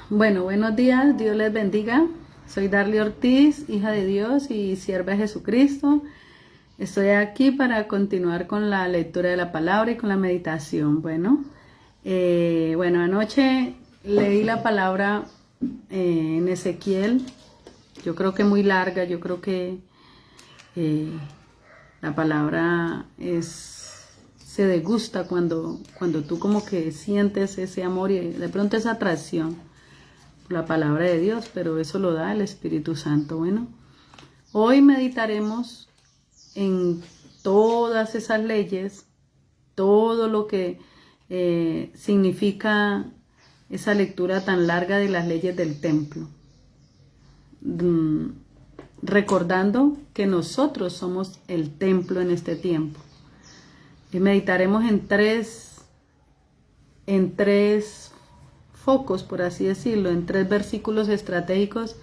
Bueno, buenos días, Dios les bendiga. Soy Darly Ortiz, hija de Dios y sierva de Jesucristo. Estoy aquí para continuar con la lectura de la palabra y con la meditación. Anoche leí la palabra en Ezequiel. Yo creo que muy larga, yo creo que la palabra se degusta cuando tú como que sientes ese amor y de pronto esa atracción la palabra de Dios, pero eso lo da el Espíritu Santo. Bueno, hoy meditaremos en todas esas leyes, todo lo que significa esa lectura tan larga de las leyes del templo, recordando que nosotros somos el templo en este tiempo. Y meditaremos en tres focos, por así decirlo, en tres versículos estratégicos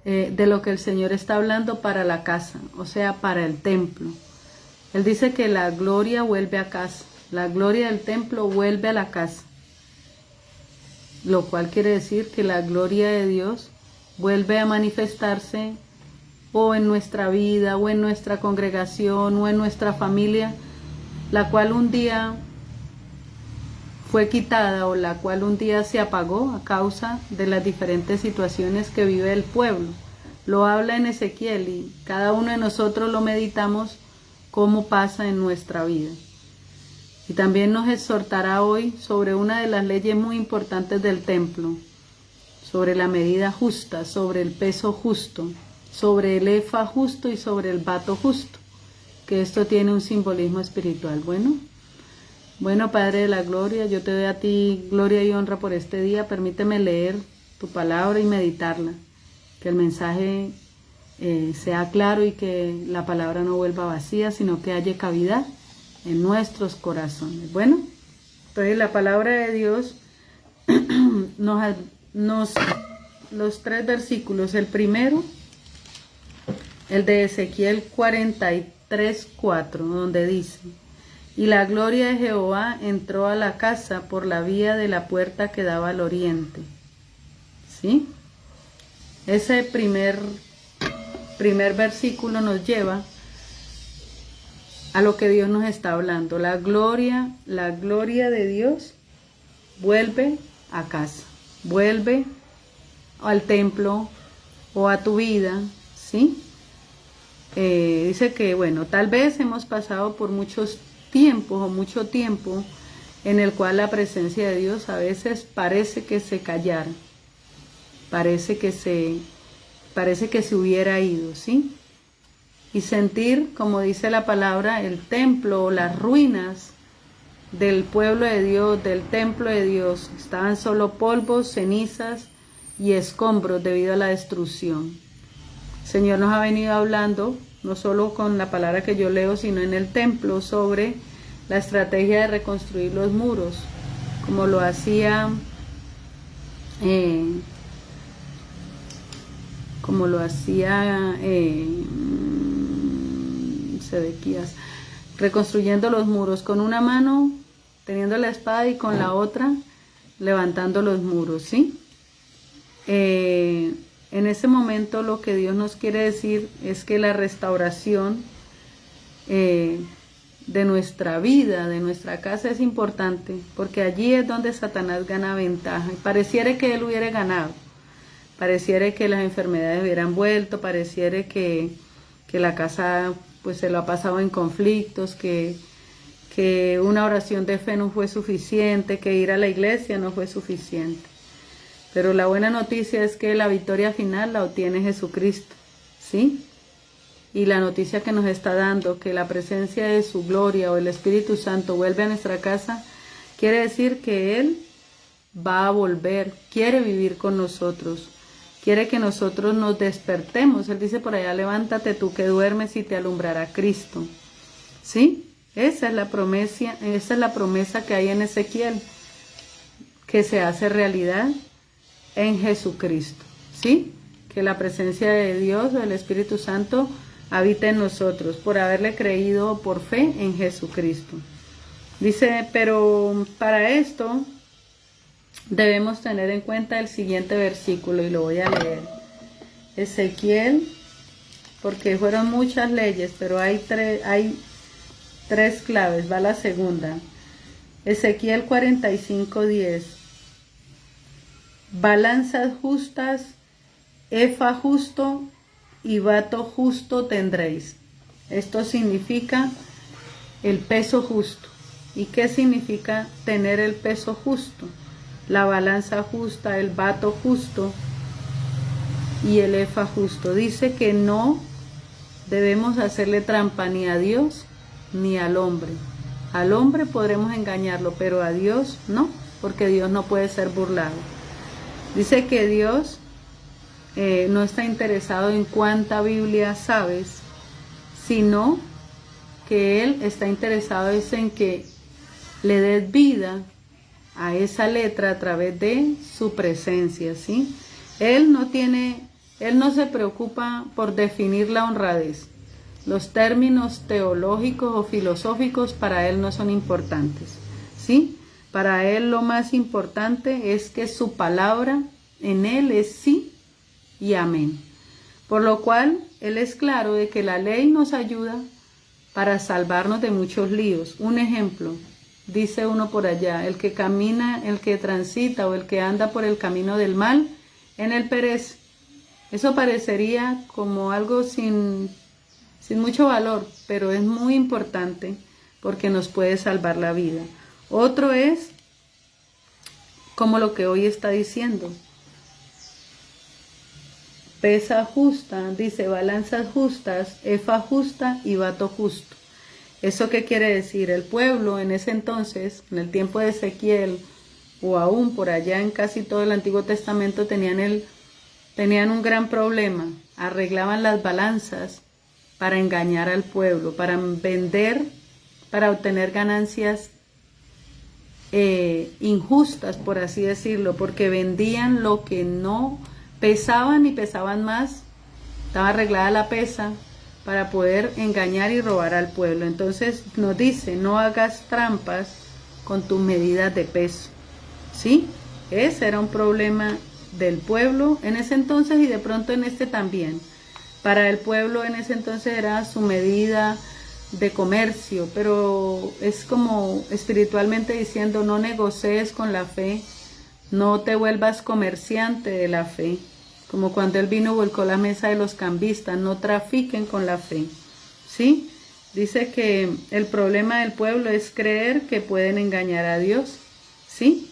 de lo que el Señor está hablando para la casa, o sea, para el templo. Él dice que la gloria vuelve a casa, la gloria del templo vuelve a la casa, lo cual quiere decir que la gloria de Dios vuelve a manifestarse o en nuestra vida, o en nuestra congregación, o en nuestra familia, la cual un día fue quitada o la cual un día se apagó a causa de las diferentes situaciones que vive el pueblo. Lo habla en Ezequiel y cada uno de nosotros lo meditamos cómo pasa en nuestra vida. Y también nos exhortará hoy sobre una de las leyes muy importantes del templo, sobre la medida justa, sobre el peso justo, sobre el efa justo y sobre el bato justo, que esto tiene un simbolismo espiritual. Bueno, Padre de la gloria, yo te doy a ti gloria y honra por este día. Permíteme leer tu palabra y meditarla. Que el mensaje sea claro y que la palabra no vuelva vacía, sino que haya cavidad en nuestros corazones. Bueno, entonces la palabra de Dios los tres versículos. El primero, el de Ezequiel 43:4, donde dice: y la gloria de Jehová entró a la casa por la vía de la puerta que daba al oriente. ¿Sí? Ese primer versículo nos lleva a lo que Dios nos está hablando. La gloria de Dios vuelve a casa, vuelve al templo o a tu vida, ¿sí? Dice que, tal vez hemos pasado por mucho tiempo en el cual la presencia de Dios a veces parece que se callara, parece que se hubiera ido, ¿sí? Y sentir, como dice la palabra, el templo o las ruinas del pueblo de Dios, del templo de Dios, estaban solo polvos, cenizas y escombros debido a la destrucción. El Señor nos ha venido hablando, no solo con la palabra que yo leo, sino en el templo, sobre la estrategia de reconstruir los muros, como lo hacía Sedequías, reconstruyendo los muros con una mano teniendo la espada y con la otra levantando los muros, ¿sí? En ese momento lo que Dios nos quiere decir es que la restauración de nuestra vida, de nuestra casa, es importante, porque allí es donde Satanás gana ventaja. Y pareciera que él hubiera ganado, pareciera que las enfermedades hubieran vuelto, pareciera que la casa pues se lo ha pasado en conflictos, que una oración de fe no fue suficiente, que ir a la iglesia no fue suficiente. Pero la buena noticia es que la victoria final la obtiene Jesucristo, ¿sí? Y la noticia que nos está dando, que la presencia de su gloria o el Espíritu Santo vuelve a nuestra casa, quiere decir que Él va a volver, quiere vivir con nosotros, quiere que nosotros nos despertemos. Él dice por allá: levántate tú que duermes y te alumbrará Cristo, ¿sí? Esa es la promesa que hay en Ezequiel, que se hace realidad en Jesucristo, ¿sí? Que la presencia de Dios, del Espíritu Santo, habita en nosotros por haberle creído por fe en Jesucristo. Dice, pero para esto debemos tener en cuenta el siguiente versículo y lo voy a leer. Ezequiel, porque fueron muchas leyes, pero hay tres claves, va la segunda. Ezequiel 45:10. Balanzas justas, efa justo y bato justo tendréis. Esto significa el peso justo. ¿Y qué significa tener el peso justo? La balanza justa, el bato justo y el efa justo. Dice que no debemos hacerle trampa ni a Dios ni al hombre. Al hombre podremos engañarlo, pero a Dios no, porque Dios no puede ser burlado. Dice que Dios no está interesado en cuánta Biblia sabes, sino que Él está interesado es en que le des vida a esa letra a través de su presencia, ¿sí? Él no se preocupa por definir la honradez. Los términos teológicos o filosóficos para Él no son importantes, ¿sí? Para Él lo más importante es que su palabra en Él es sí y amén. Por lo cual, Él es claro de que la ley nos ayuda para salvarnos de muchos líos. Un ejemplo, dice uno por allá, el que camina, el que transita o el que anda por el camino del mal, en él perece. Eso parecería como algo sin mucho valor, pero es muy importante porque nos puede salvar la vida. Otro es como lo que hoy está diciendo. Pesa justa, dice balanzas justas, efa justa y bato justo. ¿Eso qué quiere decir? El pueblo en ese entonces, en el tiempo de Ezequiel, o aún por allá en casi todo el Antiguo Testamento, tenían un gran problema. Arreglaban las balanzas para engañar al pueblo, para vender, para obtener ganancias injustas, por así decirlo, porque vendían lo que no pesaban y pesaban más. Estaba arreglada la pesa para poder engañar y robar al pueblo. Entonces nos dice, no hagas trampas con tus medidas de peso, ¿sí? Ese era un problema del pueblo en ese entonces y de pronto en este también. Para el pueblo en ese entonces era su medida de comercio, pero es como espiritualmente diciendo, no negocies con la fe, no te vuelvas comerciante de la fe, como cuando él vino volcó la mesa de los cambistas, no trafiquen con la fe, ¿sí? Dice que el problema del pueblo es creer que pueden engañar a Dios, ¿sí?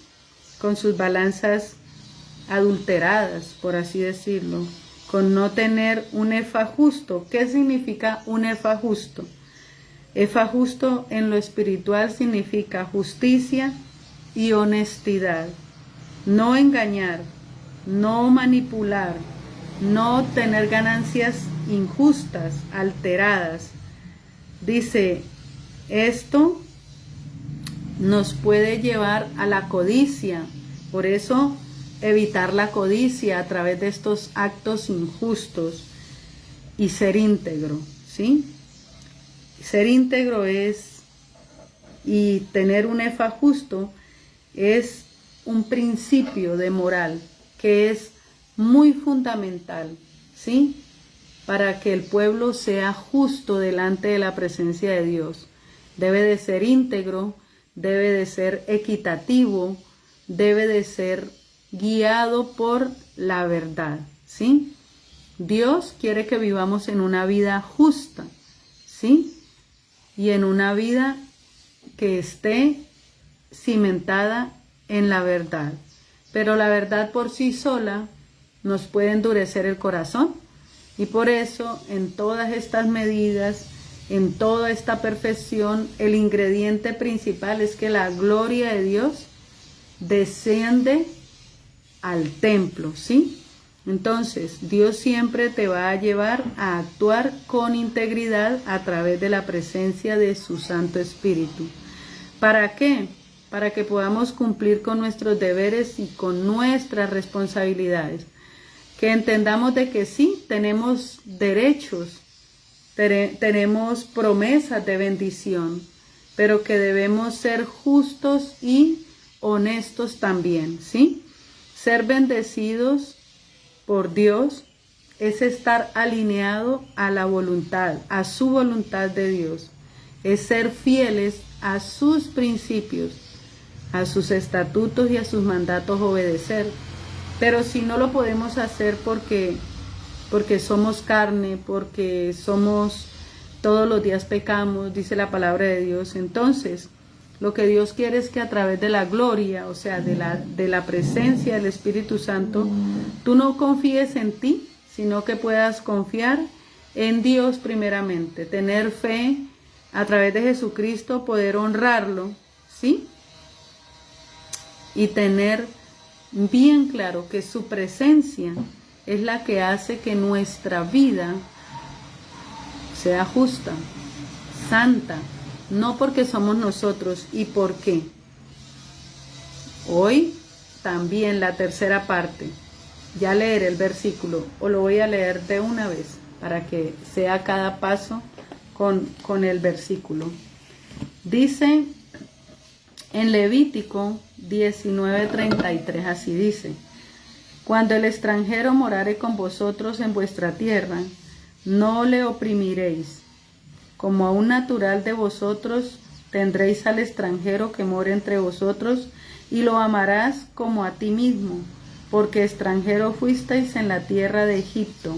Con sus balanzas adulteradas, por así decirlo, con no tener un efa justo. ¿Qué significa un efa justo? Efa justo en lo espiritual significa justicia y honestidad. No engañar, no manipular, no tener ganancias injustas, alteradas. Dice, esto nos puede llevar a la codicia. Por eso, evitar la codicia a través de estos actos injustos y ser íntegro, ¿sí? Ser íntegro y tener un efa justo es un principio de moral que es muy fundamental, ¿sí? Para que el pueblo sea justo delante de la presencia de Dios. Debe de ser íntegro, debe de ser equitativo, debe de ser guiado por la verdad, ¿sí? Dios quiere que vivamos en una vida justa, ¿sí? Y en una vida que esté cimentada en la verdad. Pero la verdad por sí sola nos puede endurecer el corazón. Y por eso, en todas estas medidas, en toda esta perfección, el ingrediente principal es que la gloria de Dios desciende al templo, ¿sí? Entonces, Dios siempre te va a llevar a actuar con integridad a través de la presencia de su Santo Espíritu. ¿Para qué? Para que podamos cumplir con nuestros deberes y con nuestras responsabilidades. Que entendamos de que sí, tenemos derechos, tenemos promesas de bendición, pero que debemos ser justos y honestos también, ¿sí? Ser bendecidos por Dios es estar alineado a la voluntad, a su voluntad de Dios. Es ser fieles a sus principios, a sus estatutos y a sus mandatos obedecer. Pero si no lo podemos hacer porque somos carne, porque somos todos los días pecamos, dice la palabra de Dios, entonces lo que Dios quiere es que a través de la gloria, o sea, de la presencia del Espíritu Santo, tú no confíes en ti, sino que puedas confiar en Dios primeramente, tener fe a través de Jesucristo, poder honrarlo, ¿sí? Y tener bien claro que su presencia es la que hace que nuestra vida sea justa, santa, no porque somos nosotros. ¿Y por qué? Hoy también la tercera parte, ya leeré el versículo, o lo voy a leer de una vez, para que sea cada paso con el versículo. Dice en Levítico 19:33, así dice: cuando el extranjero morare con vosotros en vuestra tierra, no le oprimiréis. Como a un natural de vosotros tendréis al extranjero que more entre vosotros, y lo amarás como a ti mismo, porque extranjero fuisteis en la tierra de Egipto.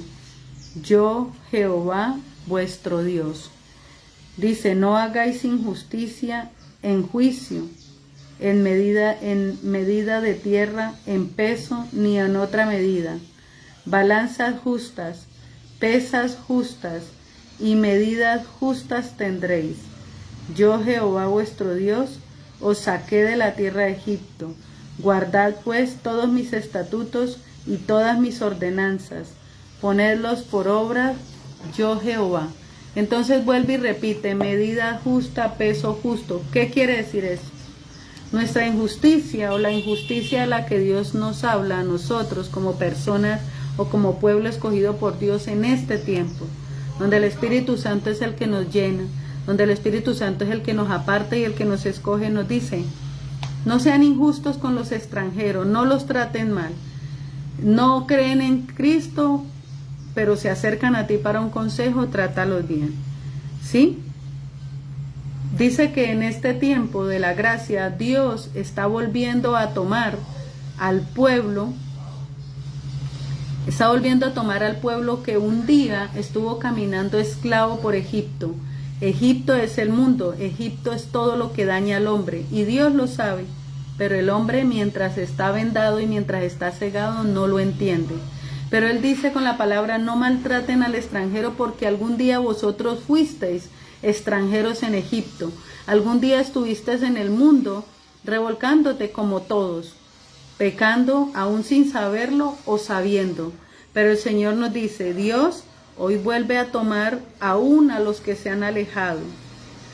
Yo, Jehová, vuestro Dios. Dice: no hagáis injusticia en juicio, en medida de tierra, en peso, ni en otra medida. Balanzas justas, pesas justas y medidas justas tendréis. Yo, Jehová vuestro Dios, os saqué de la tierra de Egipto. Guardad pues todos mis estatutos y todas mis ordenanzas, ponedlos por obra, yo Jehová. Entonces vuelve y repite: medida justa, peso justo. ¿Qué quiere decir eso? Nuestra injusticia, o la injusticia de la que Dios nos habla a nosotros como personas o como pueblo escogido por Dios en este tiempo, donde el Espíritu Santo es el que nos llena, donde el Espíritu Santo es el que nos aparta y el que nos escoge, nos dice: no sean injustos con los extranjeros, no los traten mal, no creen en Cristo, pero se acercan a ti para un consejo, trátalos bien, ¿sí? Dice que en este tiempo de la gracia, Dios está volviendo a tomar al pueblo, que un día estuvo caminando esclavo por Egipto. Egipto es el mundo, Egipto es todo lo que daña al hombre, y Dios lo sabe, pero el hombre, mientras está vendado y mientras está cegado, no lo entiende. Pero Él dice con la palabra: no maltraten al extranjero, porque algún día vosotros fuisteis extranjeros en Egipto. Algún día estuviste en el mundo revolcándote como todos, pecando aún sin saberlo o sabiendo. Pero el Señor nos dice: Dios hoy vuelve a tomar aún a los que se han alejado.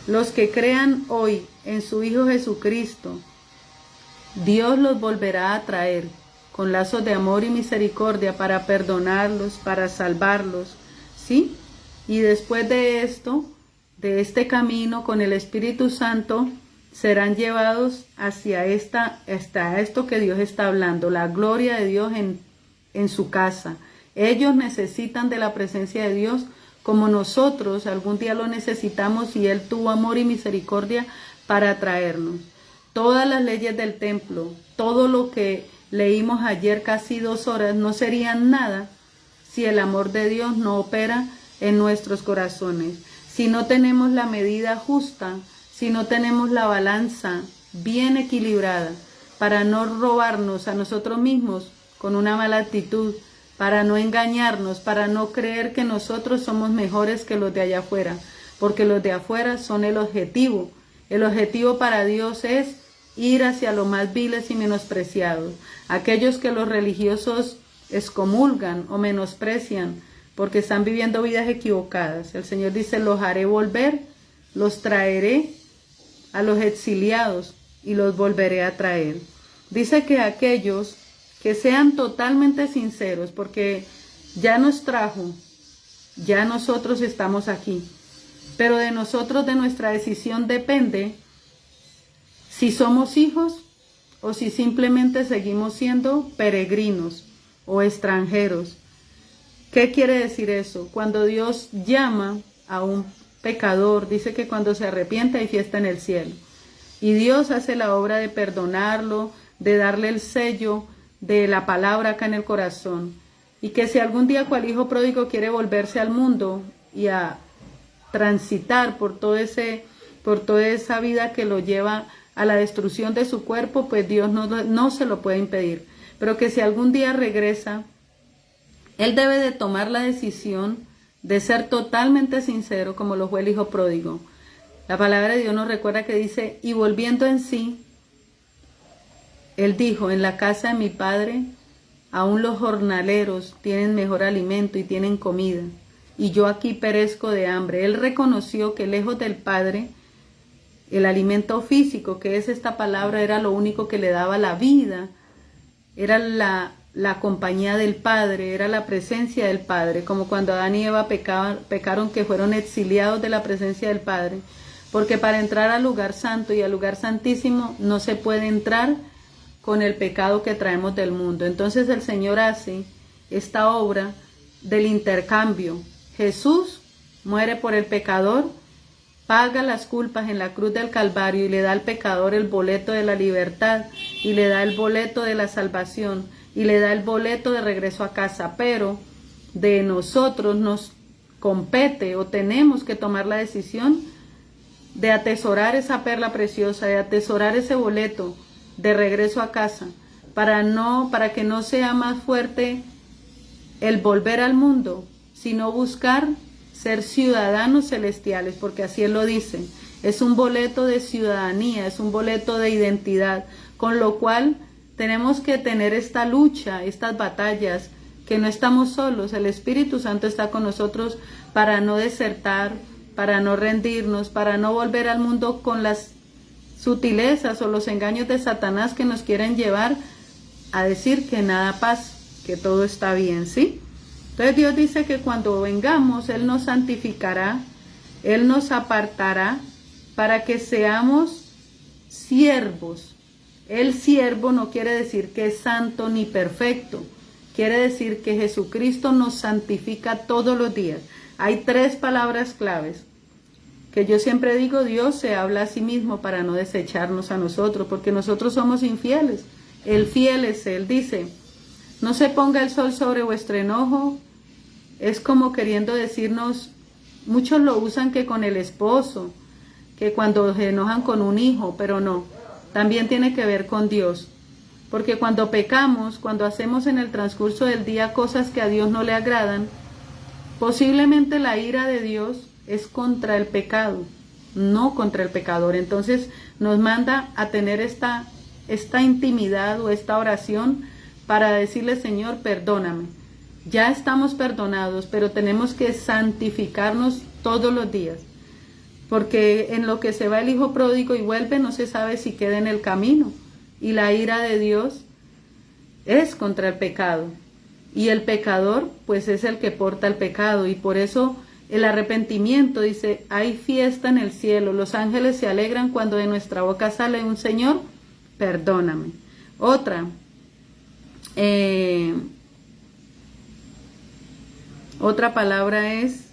Los que crean hoy en su Hijo Jesucristo, Dios los volverá a traer con lazos de amor y misericordia para perdonarlos, para salvarlos, ¿sí? Y después de esto, de este camino con el Espíritu Santo, serán llevados hacia esto que Dios está hablando, la gloria de Dios en su casa. Ellos necesitan de la presencia de Dios como nosotros algún día lo necesitamos, y Él tuvo amor y misericordia para traernos. Todas las leyes del templo, todo lo que leímos ayer, casi 2 horas, no serían nada si el amor de Dios no opera en nuestros corazones. Si no tenemos la medida justa, si no tenemos la balanza bien equilibrada, para no robarnos a nosotros mismos con una mala actitud, para no engañarnos, para no creer que nosotros somos mejores que los de allá afuera, porque los de afuera son el objetivo. El objetivo para Dios es ir hacia los más viles y menospreciados, aquellos que los religiosos excomulgan o menosprecian porque están viviendo vidas equivocadas. El Señor dice: los haré volver, los traeré a los exiliados y los volveré a traer. Dice que aquellos que sean totalmente sinceros, porque ya nos trajo, ya nosotros estamos aquí, pero de nosotros, de nuestra decisión depende si somos hijos o si simplemente seguimos siendo peregrinos o extranjeros. ¿Qué quiere decir eso? Cuando Dios llama a un pecador, dice que cuando se arrepiente hay fiesta en el cielo. Y Dios hace la obra de perdonarlo, de darle el sello de la palabra acá en el corazón. Y que si algún día cual hijo pródigo quiere volverse al mundo y a transitar por toda esa vida que lo lleva a la destrucción de su cuerpo, pues Dios no se lo puede impedir. Pero que si algún día regresa, él debe de tomar la decisión de ser totalmente sincero, como lo fue el hijo pródigo. La palabra de Dios nos recuerda que dice, y volviendo en sí, él dijo, en la casa de mi padre, aún los jornaleros tienen mejor alimento y tienen comida, y yo aquí perezco de hambre. Él reconoció que lejos del Padre, el alimento físico, que es esta palabra, era lo único que le daba la vida, era la compañía del Padre, era la presencia del Padre, como cuando Adán y Eva pecaron, que fueron exiliados de la presencia del Padre, porque para entrar al lugar santo y al lugar santísimo no se puede entrar con el pecado que traemos del mundo. Entonces el Señor hace esta obra del intercambio. Jesús muere por el pecador, paga las culpas en la cruz del Calvario y le da al pecador el boleto de la libertad y le da el boleto de la salvación y le da el boleto de regreso a casa. Pero de nosotros nos compete o tenemos que tomar la decisión de atesorar esa perla preciosa, de atesorar ese boleto de regreso a casa, para que no sea más fuerte el volver al mundo, sino buscar ser ciudadanos celestiales, porque así Él lo dice. Es un boleto de ciudadanía, es un boleto de identidad, con lo cual tenemos que tener esta lucha, estas batallas, que no estamos solos. El Espíritu Santo está con nosotros para no desertar, para no rendirnos, para no volver al mundo con las sutilezas o los engaños de Satanás que nos quieren llevar a decir que nada pasa, que todo está bien, ¿sí? Entonces Dios dice que cuando vengamos, Él nos santificará, Él nos apartará para que seamos siervos. El siervo no quiere decir que es santo ni perfecto, quiere decir que Jesucristo nos santifica todos los días. Hay 3 palabras claves que yo siempre digo: Dios se habla a sí mismo para no desecharnos a nosotros, porque nosotros somos infieles. El fiel es Él. Dice: no se ponga el sol sobre vuestro enojo. Es como queriendo decirnos, muchos lo usan que con el esposo, que cuando se enojan con un hijo, pero no, también tiene que ver con Dios. Porque cuando pecamos, cuando hacemos en el transcurso del día cosas que a Dios no le agradan, posiblemente la ira de Dios es contra el pecado, no contra el pecador. Entonces nos manda a tener esta intimidad o esta oración para decirle: Señor, perdóname. Ya estamos perdonados, pero tenemos que santificarnos todos los días, porque en lo que se va el hijo pródigo y vuelve, no se sabe si queda en el camino, y la ira de Dios es contra el pecado, y el pecador pues es el que porta el pecado. Y por eso el arrepentimiento, dice, hay fiesta en el cielo, los ángeles se alegran cuando de nuestra boca sale un: Señor, perdóname. Otra palabra es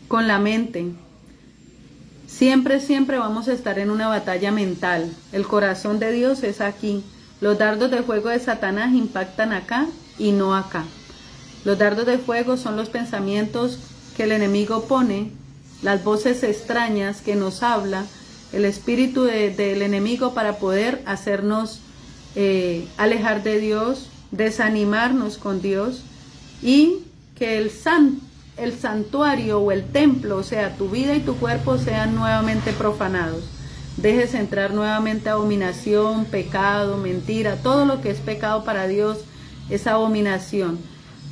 con la mente. Siempre vamos a estar en una batalla mental. El corazón de Dios es aquí. Los dardos de fuego de Satanás impactan acá y no acá. Los dardos de fuego son los pensamientos que el enemigo pone, las voces extrañas que nos habla, el espíritu del enemigo para poder hacernos alejar de Dios, desanimarnos con Dios, y que el santuario o el templo, o sea, tu vida y tu cuerpo, sean nuevamente profanados. Dejes entrar nuevamente abominación, pecado, mentira, todo lo que es pecado para Dios es abominación.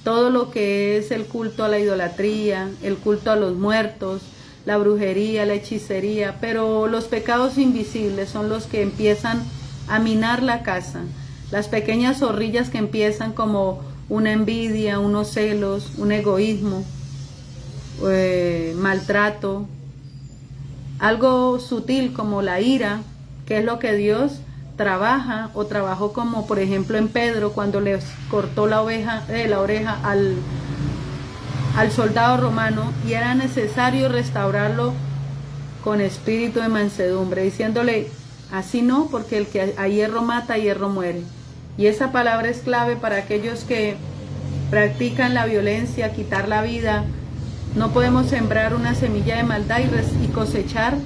Todo lo que es el culto a la idolatría, el culto a los muertos, la brujería, la hechicería, pero los pecados invisibles son los que empiezan a minar la casa. Las pequeñas zorrillas que empiezan como una envidia, unos celos, un egoísmo, maltrato, algo sutil como la ira, que es lo que Dios trabaja o trabajó como por ejemplo en Pedro cuando les cortó la oreja al soldado romano y era necesario restaurarlo con espíritu de mansedumbre, diciéndole así no, porque el que a hierro mata, a hierro muere. Y esa palabra es clave para aquellos que practican la violencia, quitar la vida. No podemos sembrar una semilla de maldad y cosechar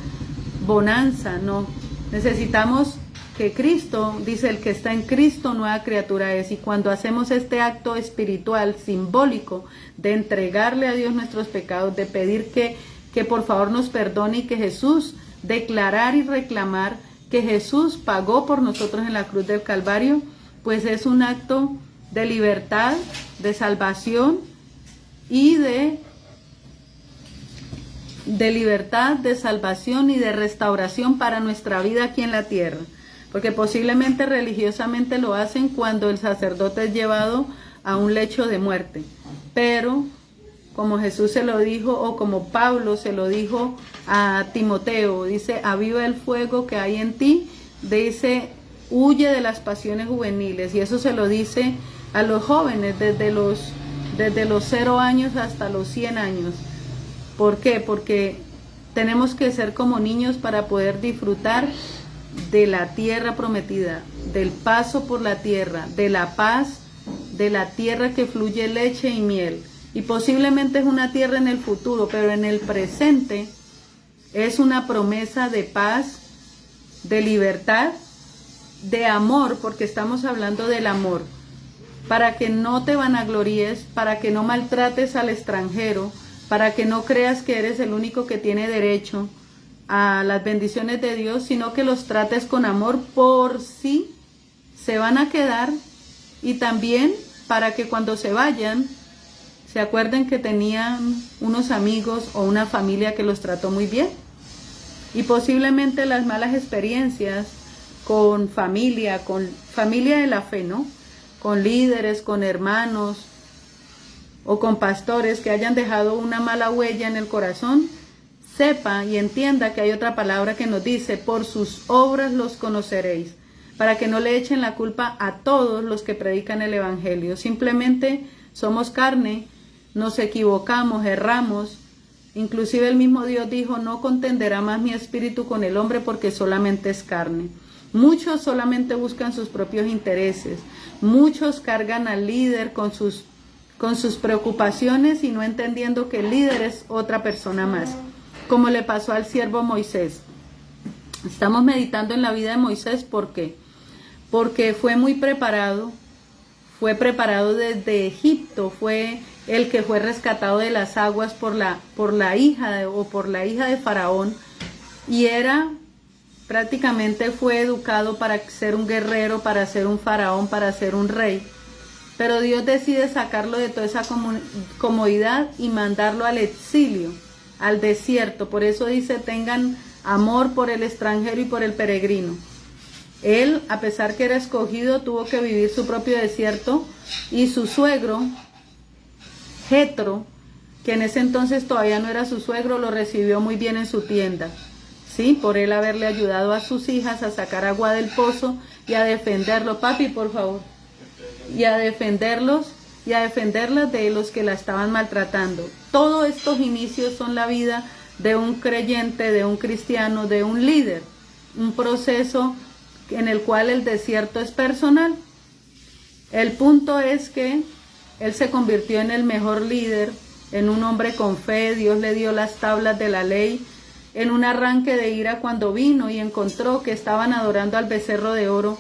bonanza, no. Necesitamos que Cristo, dice el que está en Cristo, nueva criatura es. Y cuando hacemos este acto espiritual, simbólico, de entregarle a Dios nuestros pecados, de pedir que por favor nos perdone y que Jesús, declarar y reclamar que Jesús pagó por nosotros en la cruz del Calvario, pues es un acto de libertad, de salvación y de libertad, de salvación y de restauración para nuestra vida aquí en la tierra. Porque posiblemente religiosamente lo hacen cuando el sacerdote es llevado a un lecho de muerte. Pero como Jesús se lo dijo, o como Pablo se lo dijo a Timoteo, dice, aviva el fuego que hay en ti, dice, huye de las pasiones juveniles. Y eso se lo dice a los jóvenes desde los 0 años hasta los 100 años. ¿Por qué? Porque tenemos que ser como niños para poder disfrutar de la tierra prometida, del paso por la tierra, de la paz, de la tierra que fluye leche y miel. Y posiblemente es una tierra en el futuro, pero en el presente es una promesa de paz, de libertad, de amor, porque estamos hablando del amor. Para que no te vanaglories, para que no maltrates al extranjero, para que no creas que eres el único que tiene derecho a las bendiciones de Dios, sino que los trates con amor por si se van a quedar y también para que cuando se vayan se acuerden que tenían unos amigos o una familia que los trató muy bien. Y posiblemente las malas experiencias con familia de la fe, ¿no? Con líderes, con hermanos o con pastores que hayan dejado una mala huella en el corazón, sepa y entienda que hay otra palabra que nos dice, por sus obras los conoceréis, para que no le echen la culpa a todos los que predican el evangelio. Simplemente somos carne, nos equivocamos, erramos. Inclusive el mismo Dios dijo, no contenderá más mi espíritu con el hombre porque solamente es carne. Muchos solamente buscan sus propios intereses. Muchos cargan al líder con sus preocupaciones y no entendiendo que el líder es otra persona más. Como le pasó al siervo Moisés. Estamos meditando en la vida de Moisés, ¿por qué? Porque fue muy preparado. Fue preparado desde Egipto, fue el que fue rescatado de las aguas por la hija de Faraón, y prácticamente fue educado para ser un guerrero, para ser un faraón, para ser un rey. Pero Dios decide sacarlo de toda esa comodidad y mandarlo al exilio, al desierto. Por eso dice, tengan amor por el extranjero y por el peregrino. Él, a pesar que era escogido, tuvo que vivir su propio desierto, y su suegro, Jetro, que en ese entonces todavía no era su suegro, lo recibió muy bien en su tienda, ¿sí? Por él haberle ayudado a sus hijas a sacar agua del pozo y a defenderlo, papi, por favor, y a defenderlas de los que la estaban maltratando. Todos estos inicios son la vida de un creyente, de un cristiano, de un líder, un proceso en el cual el desierto es personal. El punto es que él se convirtió en el mejor líder, en un hombre con fe. Dios le dio las tablas de la ley en un arranque de ira cuando vino y encontró que estaban adorando al becerro de oro,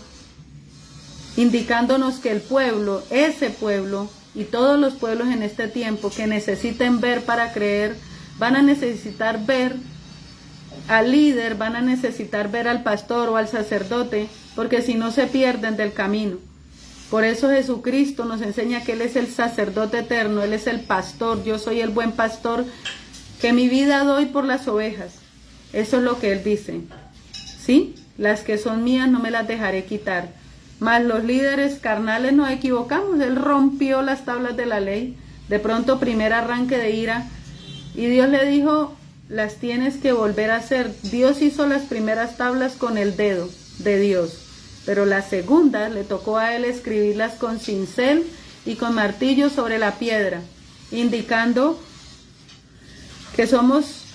indicándonos que el pueblo, ese pueblo y todos los pueblos en este tiempo que necesiten ver para creer, van a necesitar ver al líder, van a necesitar ver al pastor o al sacerdote, porque si no se pierden del camino. Por eso Jesucristo nos enseña que Él es el sacerdote eterno, Él es el pastor. Yo soy el buen pastor que mi vida doy por las ovejas. Eso es lo que Él dice, ¿sí? Las que son mías no me las dejaré quitar. Mas los líderes carnales nos equivocamos. Él rompió las tablas de la ley. De pronto, primer arranque de ira. Y Dios le dijo, las tienes que volver a hacer. Dios hizo las primeras tablas con el dedo de Dios. pero la segunda le tocó a él escribirlas con cincel y con martillo sobre la piedra, indicando que somos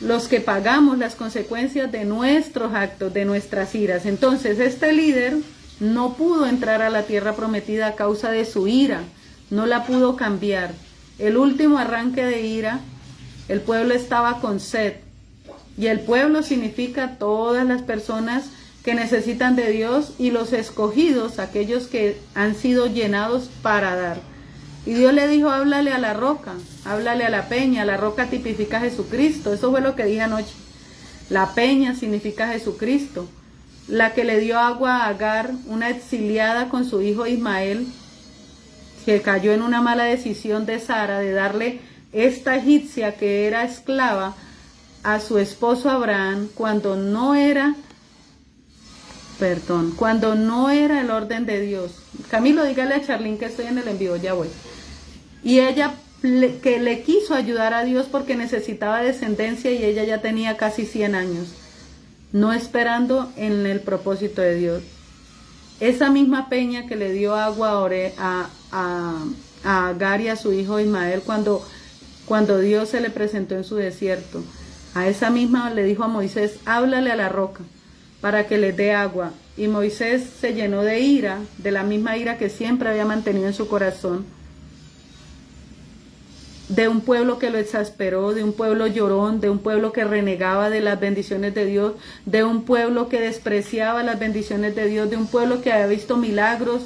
los que pagamos las consecuencias de nuestros actos, de nuestras iras. Entonces este líder no pudo entrar a la tierra prometida a causa de su ira, no la pudo cambiar. El último arranque de ira, el pueblo estaba con sed, y el pueblo significa todas las personas que necesitan de Dios y los escogidos, aquellos que han sido llenados para dar. Y Dios le dijo, háblale a la roca, háblale a la peña. La roca tipifica a Jesucristo. Eso fue lo que dije anoche. La peña significa a Jesucristo. La que le dio agua a Agar, una exiliada con su hijo Ismael, que cayó en una mala decisión de Sara de darle esta egipcia que era esclava a su esposo Abraham cuando no era el orden de Dios. Camilo, dígale a Charlene que estoy en el envío, ya voy. Y ella que le quiso ayudar a Dios porque necesitaba descendencia y ella ya tenía casi 100 años, no esperando en el propósito de Dios. Esa misma peña que le dio agua a Agar y a su hijo Ismael cuando Dios se le presentó en su desierto, a esa misma le dijo a Moisés, háblale a la roca para que les dé agua. Y Moisés se llenó de ira, de la misma ira que siempre había mantenido en su corazón, de un pueblo que lo exasperó, de un pueblo llorón, de un pueblo que renegaba de las bendiciones de Dios, de un pueblo que despreciaba las bendiciones de Dios, de un pueblo que había visto milagros.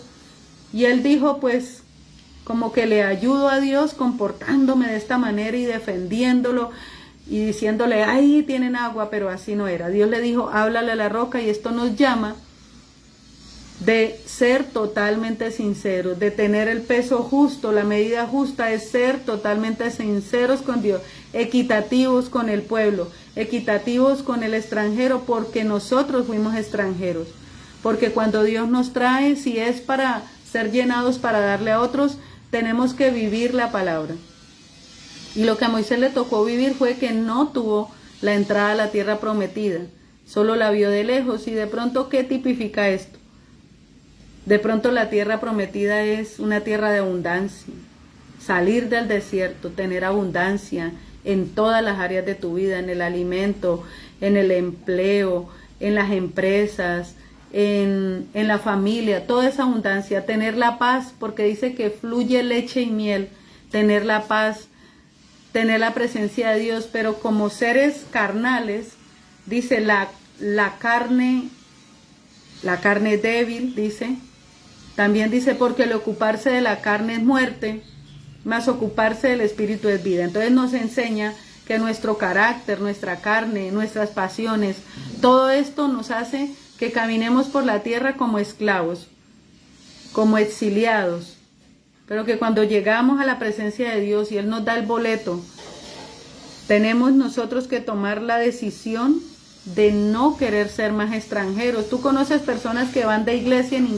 Y él dijo, pues, como que le ayudo a Dios comportándome de esta manera y defendiéndolo y diciéndole, ahí tienen agua, pero así no era. Dios le dijo, háblale a la roca, y esto nos llama de ser totalmente sinceros, de tener el peso justo, la medida justa, es ser totalmente sinceros con Dios, equitativos con el pueblo, equitativos con el extranjero, porque nosotros fuimos extranjeros, porque cuando Dios nos trae, si es para ser llenados para darle a otros, tenemos que vivir la palabra. Y lo que a Moisés le tocó vivir fue que no tuvo la entrada a la tierra prometida, solo la vio de lejos. Y de pronto, ¿qué tipifica esto? De pronto la tierra prometida es una tierra de abundancia, salir del desierto, tener abundancia en todas las áreas de tu vida, en el alimento, en el empleo, en las empresas, en la familia, toda esa abundancia, tener la paz, porque dice que fluye leche y miel, tener la paz, tener la presencia de Dios. Pero como seres carnales, dice la carne débil, dice. También dice, porque el ocuparse de la carne es muerte, mas ocuparse del espíritu es vida. Entonces nos enseña que nuestro carácter, nuestra carne, nuestras pasiones, todo esto nos hace que caminemos por la tierra como esclavos, como exiliados. Pero que cuando llegamos a la presencia de Dios y Él nos da el boleto, tenemos nosotros que tomar la decisión de no querer ser más extranjeros. Tú conoces personas que van de iglesia en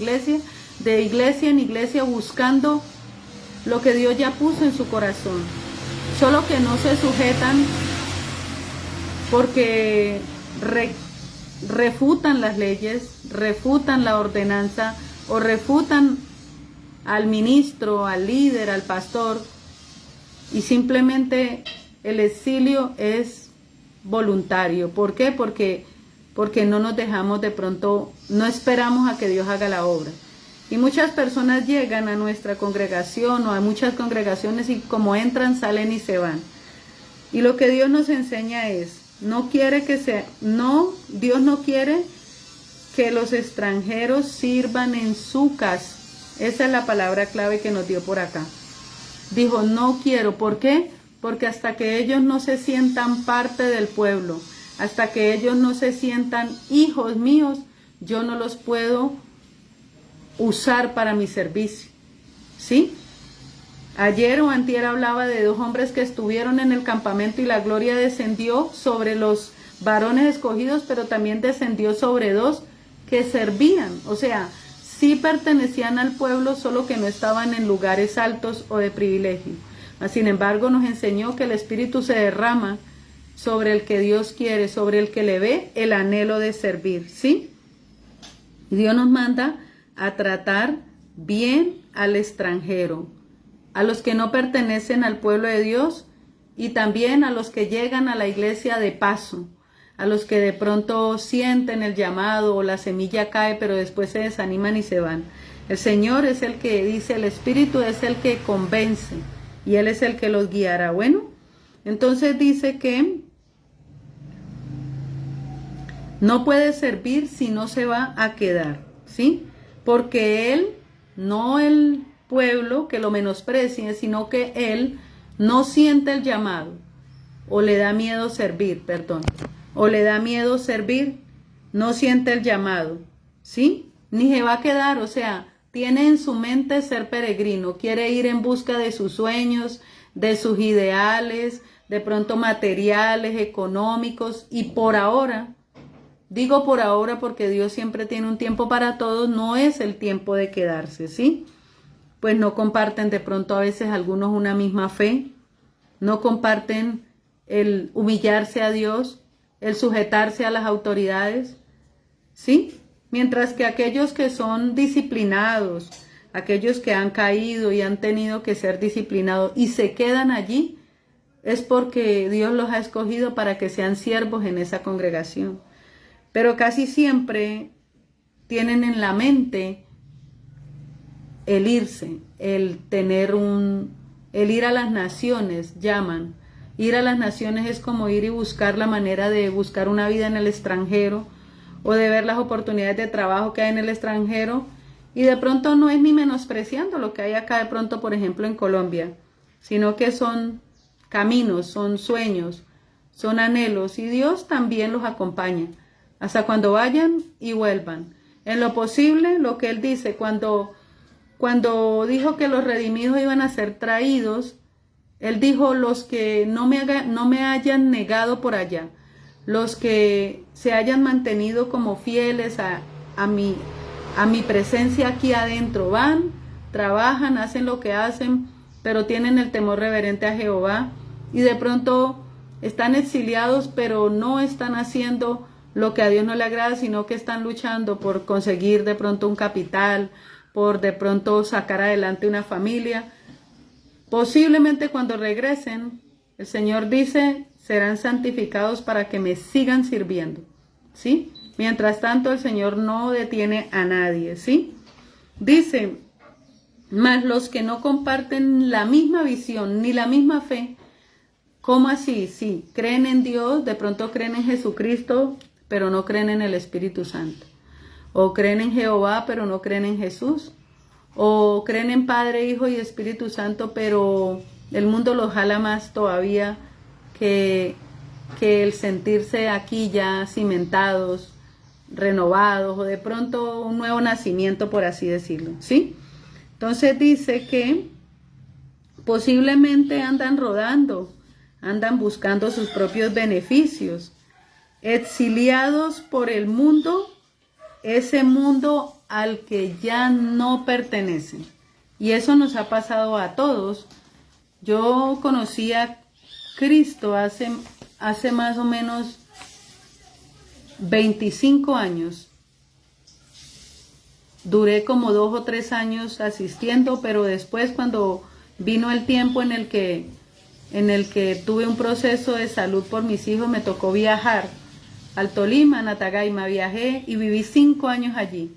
iglesia, buscando lo que Dios ya puso en su corazón, solo que no se sujetan porque refutan las leyes, refutan la ordenanza o refutan al ministro, al líder, al pastor, y simplemente el exilio es voluntario. ¿Por qué? Porque no nos dejamos de pronto, no esperamos a que Dios haga la obra. Y muchas personas llegan a nuestra congregación o a muchas congregaciones y como entran, salen y se van. Y lo que Dios nos enseña es, Dios no quiere que los extranjeros sirvan en su casa. Esa es la palabra clave que nos dio por acá. Dijo, no quiero. ¿Por qué? Porque hasta que ellos no se sientan parte del pueblo, hasta que ellos no se sientan hijos míos, yo no los puedo usar para mi servicio. ¿Sí? Ayer o antier hablaba de 2 hombres que estuvieron en el campamento y la gloria descendió sobre los varones escogidos, pero también descendió sobre 2 que servían. O sea, sí pertenecían al pueblo, solo que no estaban en lugares altos o de privilegio. Sin embargo, nos enseñó que el Espíritu se derrama sobre el que Dios quiere, sobre el que le ve el anhelo de servir. ¿Sí? Y Dios nos manda a tratar bien al extranjero, a los que no pertenecen al pueblo de Dios y también a los que llegan a la iglesia de paso, a los que de pronto sienten el llamado o la semilla cae, pero después se desaniman y se van. El Señor es el que dice, el Espíritu es el que convence y Él es el que los guiará. Bueno, entonces dice que no puede servir si no se va a quedar, ¿sí? Porque Él, no el pueblo que lo menosprecie, sino que Él no siente el llamado o le da miedo servir, o le da miedo servir, no siente el llamado, ¿sí? Ni se va a quedar, o sea, tiene en su mente ser peregrino, quiere ir en busca de sus sueños, de sus ideales, de pronto materiales, económicos, y por ahora, digo por ahora porque Dios siempre tiene un tiempo para todos, no es el tiempo de quedarse, ¿sí? Pues no comparten de pronto a veces algunos una misma fe, no comparten el humillarse a Dios, el sujetarse a las autoridades, ¿sí? Mientras que aquellos que son disciplinados, aquellos que han caído y han tenido que ser disciplinados y se quedan allí, es porque Dios los ha escogido para que sean siervos en esa congregación. Pero casi siempre tienen en la mente el irse, el ir a las naciones, llaman. Ir a las naciones es como ir y buscar la manera de buscar una vida en el extranjero o de ver las oportunidades de trabajo que hay en el extranjero, y de pronto no es ni menospreciando lo que hay acá de pronto, por ejemplo, en Colombia, sino que son caminos, son sueños, son anhelos, y Dios también los acompaña hasta cuando vayan y vuelvan. En lo posible, lo que Él dice, cuando dijo que los redimidos iban a ser traídos, Él dijo, los que no me hayan negado por allá, los que se hayan mantenido como fieles a mi presencia aquí adentro, van, trabajan, hacen lo que hacen, pero tienen el temor reverente a Jehová, y de pronto están exiliados, pero no están haciendo lo que a Dios no le agrada, sino que están luchando por conseguir de pronto un capital, por de pronto sacar adelante una familia. Posiblemente cuando regresen, el Señor dice, serán santificados para que me sigan sirviendo, ¿sí? Mientras tanto, el Señor no detiene a nadie, ¿sí? Dice, mas los que no comparten la misma visión ni la misma fe, ¿cómo así? Sí, creen en Dios, de pronto creen en Jesucristo, pero no creen en el Espíritu Santo. O creen en Jehová, pero no creen en Jesús. O creen en Padre, Hijo y Espíritu Santo, pero el mundo los jala más todavía que el sentirse aquí ya cimentados, renovados, o de pronto un nuevo nacimiento, por así decirlo, ¿sí? Entonces dice que posiblemente andan rodando, andan buscando sus propios beneficios, exiliados por el mundo, ese mundo al que ya no pertenecen. Y eso nos ha pasado a todos. Yo conocí a Cristo hace más o menos 25 años. Duré como 2 o 3 años asistiendo, pero después, cuando vino el tiempo en el que tuve un proceso de salud por mis hijos, me tocó viajar al Tolima, a Natagaima, viajé y viví 5 años allí.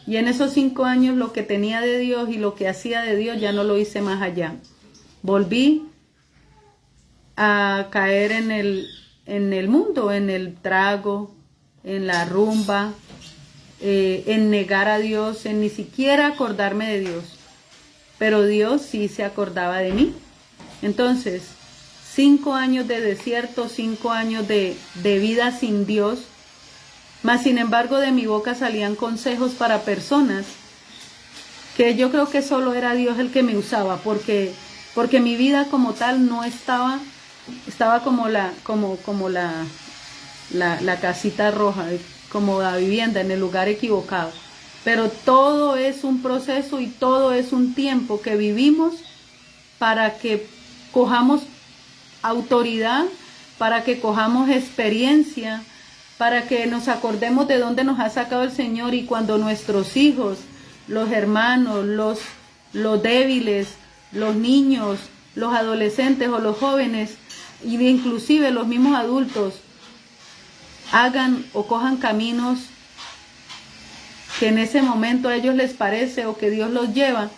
Y en esos 5 años lo que tenía de Dios y lo que hacía de Dios ya no lo hice más allá. Volví a caer en el mundo, en el trago, en la rumba, en negar a Dios, en ni siquiera acordarme de Dios. Pero Dios sí se acordaba de mí. Entonces, 5 años de desierto, 5 años de vida sin Dios, mas sin embargo de mi boca salían consejos para personas que yo creo que solo era Dios el que me usaba, porque mi vida como tal no estaba como la casita roja, como la vivienda en el lugar equivocado. Pero todo es un proceso y todo es un tiempo que vivimos para que cojamos autoridad, para que cojamos experiencia, para que nos acordemos de dónde nos ha sacado el Señor, y cuando nuestros hijos, los hermanos, los débiles, los niños, los adolescentes o los jóvenes, y inclusive los mismos adultos, hagan o cojan caminos que en ese momento a ellos les parece o que Dios los lleva,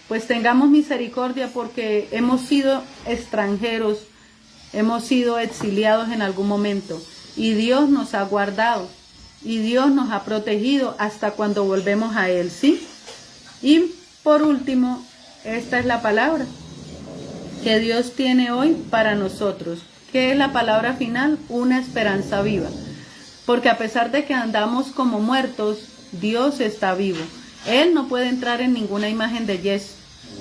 pues tengamos misericordia, porque hemos sido extranjeros, hemos sido exiliados en algún momento, y Dios nos ha guardado y Dios nos ha protegido hasta cuando volvemos a Él, ¿sí? Y por último, esta es la palabra que Dios tiene hoy para nosotros. ¿Qué es la palabra final? Una esperanza viva. Porque a pesar de que andamos como muertos, Dios está vivo. Él no puede entrar en ninguna imagen de yeso.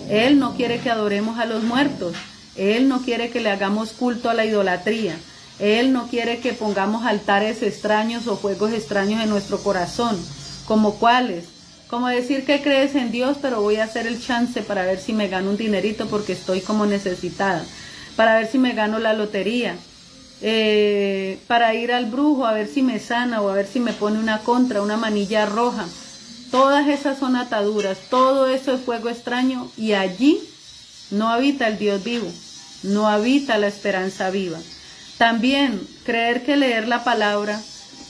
Él no quiere que adoremos a los muertos. Él no quiere que le hagamos culto a la idolatría. Él no quiere que pongamos altares extraños o juegos extraños en nuestro corazón. ¿Como cuáles? Como decir que crees en Dios, pero voy a hacer el chance para ver si me gano un dinerito porque estoy como necesitada. Para ver si me gano la lotería. Para ir al brujo a ver si me sana, o a ver si me pone una contra, una manilla roja. Todas esas son ataduras, todo eso es fuego extraño, y allí no habita el Dios vivo, no habita la esperanza viva. También creer que leer la palabra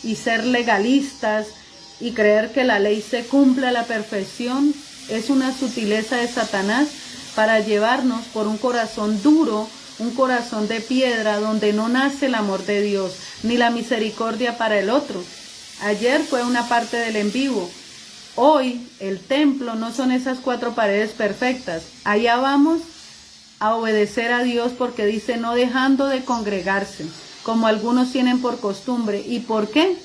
y ser legalistas y creer que la ley se cumple a la perfección es una sutileza de Satanás para llevarnos por un corazón duro, un corazón de piedra, donde no nace el amor de Dios ni la misericordia para el otro. Ayer fue una parte del en vivo. Hoy el templo no son esas 4 paredes perfectas. Allá vamos a obedecer a Dios, porque dice no dejando de congregarse, como algunos tienen por costumbre. ¿Y por qué?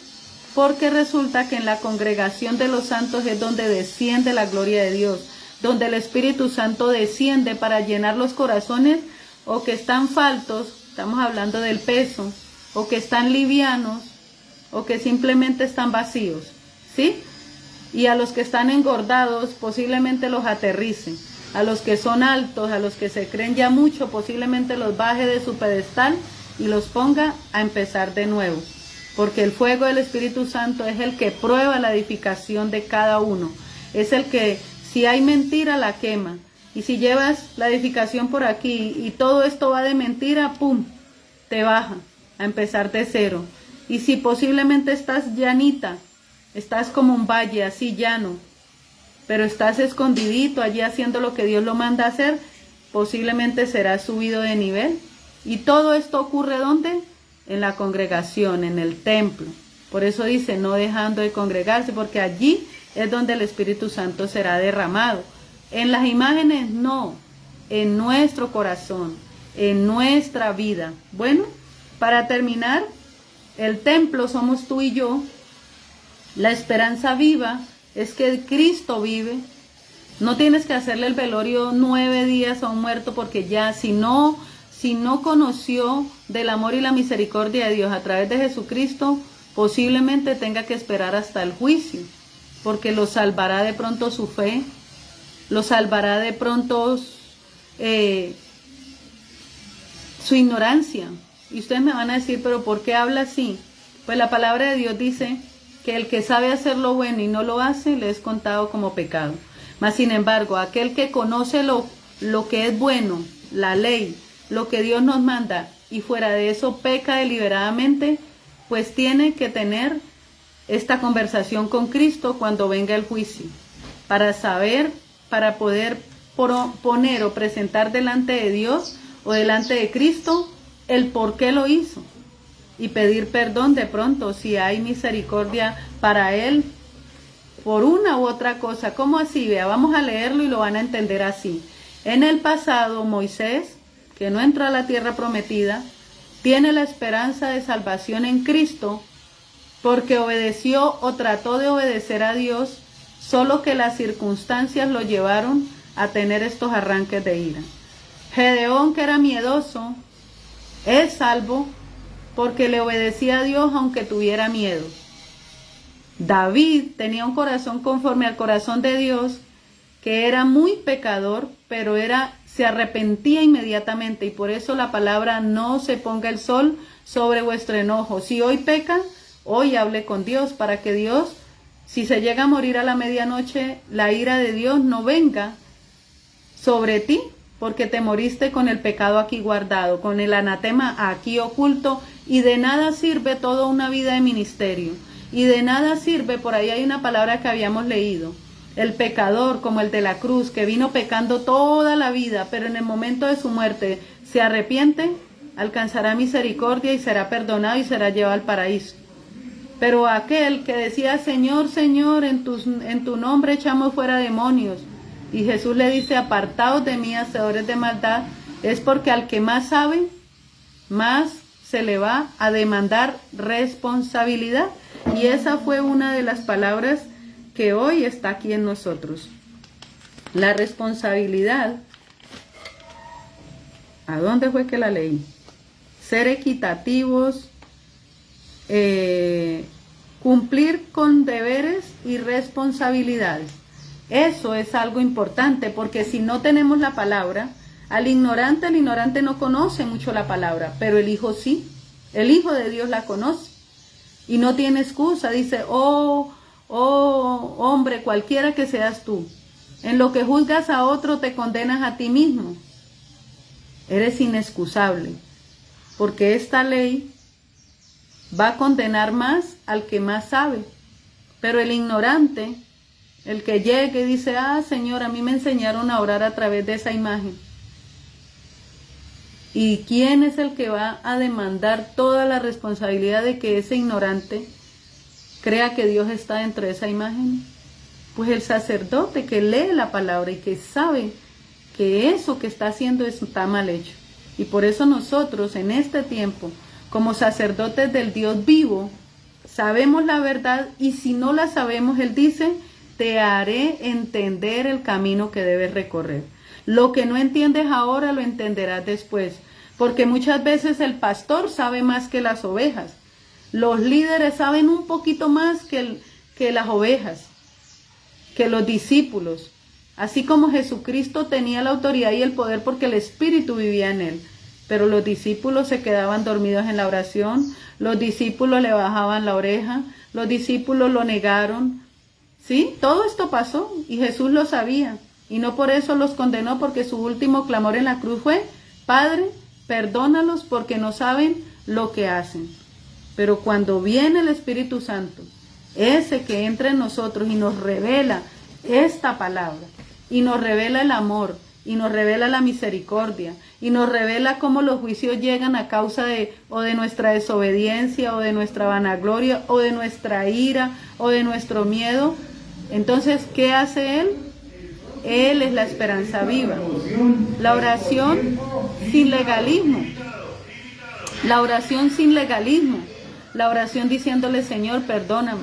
Porque resulta que en la congregación de los santos es donde desciende la gloria de Dios, donde el Espíritu Santo desciende para llenar los corazones, o que están faltos, estamos hablando del peso, o que están livianos, o que simplemente están vacíos, ¿sí? Y a los que están engordados posiblemente los aterricen, a los que son altos, a los que se creen ya mucho, posiblemente los baje de su pedestal y los ponga a empezar de nuevo, porque el fuego del Espíritu Santo es el que prueba la edificación de cada uno, es el que, si hay mentira, la quema. Y si llevas la edificación por aquí y todo esto va de mentira, ¡pum!, te baja a empezar de cero. Y si posiblemente estás llanita, estás como un valle así llano, pero estás escondidito allí haciendo lo que Dios lo manda a hacer, posiblemente serás subido de nivel. Y todo esto ocurre ¿dónde? En la congregación, en el templo. Por eso dice no dejando de congregarse, porque allí es donde el Espíritu Santo será derramado. En las imágenes no, en nuestro corazón, en nuestra vida. Bueno, para terminar, el templo somos tú y yo. La esperanza viva es que Cristo vive. No tienes que hacerle el velorio 9 días a un muerto, porque ya si no conoció del amor y la misericordia de Dios a través de Jesucristo, posiblemente tenga que esperar hasta el juicio, porque lo salvará de pronto su fe, lo salvará de pronto su ignorancia. Y ustedes me van a decir, pero ¿por qué habla así? Pues la palabra de Dios dice que el que sabe hacer lo bueno y no lo hace, le es contado como pecado. Mas sin embargo, aquel que conoce lo que es bueno, la ley, lo que Dios nos manda, y fuera de eso peca deliberadamente, pues tiene que tener esta conversación con Cristo cuando venga el juicio, para saber, para poder poner o presentar delante de Dios o delante de Cristo el por qué lo hizo, y pedir perdón de pronto si hay misericordia para él por una u otra cosa. ¿Cómo así? Vea, vamos a leerlo y lo van a entender así. En el pasado, Moisés, que no entró a la tierra prometida, tiene la esperanza de salvación en Cristo, porque obedeció o trató de obedecer a Dios, solo que las circunstancias lo llevaron a tener estos arranques de ira. Gedeón, que era miedoso, es salvo porque le obedecía a Dios aunque tuviera miedo. David tenía un corazón conforme al corazón de Dios, que era muy pecador, pero se arrepentía inmediatamente, y por eso la palabra no se ponga el sol sobre vuestro enojo. Si hoy pecan, hoy hable con Dios para que Dios, si se llega a morir a la medianoche, la ira de Dios no venga sobre ti, porque te moriste con el pecado aquí guardado, con el anatema aquí oculto, y de nada sirve toda una vida de ministerio, y de nada sirve, por ahí hay una palabra que habíamos leído, el pecador como el de la cruz, que vino pecando toda la vida, pero en el momento de su muerte se arrepiente, alcanzará misericordia y será perdonado y será llevado al paraíso. Pero aquel que decía, Señor, Señor, en tu nombre echamos fuera demonios, y Jesús le dice, apartaos de mí, hacedores de maldad, es porque al que más sabe, más se le va a demandar responsabilidad. Y esa fue una de las palabras que hoy está aquí en nosotros. La responsabilidad, ¿a dónde fue que la leí? Ser equitativos, cumplir con deberes y responsabilidades. Eso es algo importante, porque si no tenemos la palabra, el ignorante no conoce mucho la palabra, pero el Hijo sí, el Hijo de Dios la conoce y no tiene excusa. Dice, oh hombre, cualquiera que seas tú, en lo que juzgas a otro te condenas a ti mismo. Eres inexcusable, porque esta ley va a condenar más al que más sabe, pero el ignorante, el que llegue y dice, Señor, a mí me enseñaron a orar a través de esa imagen. ¿Y quién es el que va a demandar toda la responsabilidad de que ese ignorante crea que Dios está dentro de esa imagen? Pues el sacerdote que lee la palabra y que sabe que eso que está haciendo está mal hecho. Y por eso nosotros en este tiempo, como sacerdotes del Dios vivo, sabemos la verdad, y si no la sabemos, Él dice, te haré entender el camino que debes recorrer. Lo que no entiendes ahora lo entenderás después, porque muchas veces el pastor sabe más que las ovejas. Los líderes saben un poquito más que las ovejas, que los discípulos. Así como Jesucristo tenía la autoridad y el poder porque el Espíritu vivía en él. Pero los discípulos se quedaban dormidos en la oración, los discípulos le bajaban la oreja, los discípulos lo negaron. ¿Sí? Todo esto pasó y Jesús lo sabía. Y no por eso los condenó, porque su último clamor en la cruz fue, Padre, perdónalos porque no saben lo que hacen. Pero cuando viene el Espíritu Santo, ese que entra en nosotros y nos revela esta palabra, y nos revela el amor, y nos revela la misericordia, y nos revela cómo los juicios llegan a causa de nuestra desobediencia, o de nuestra vanagloria, o de nuestra ira, o de nuestro miedo. Entonces, ¿qué hace Él? Él es la esperanza viva. La oración sin legalismo. La oración sin legalismo. La oración diciéndole, Señor, perdóname.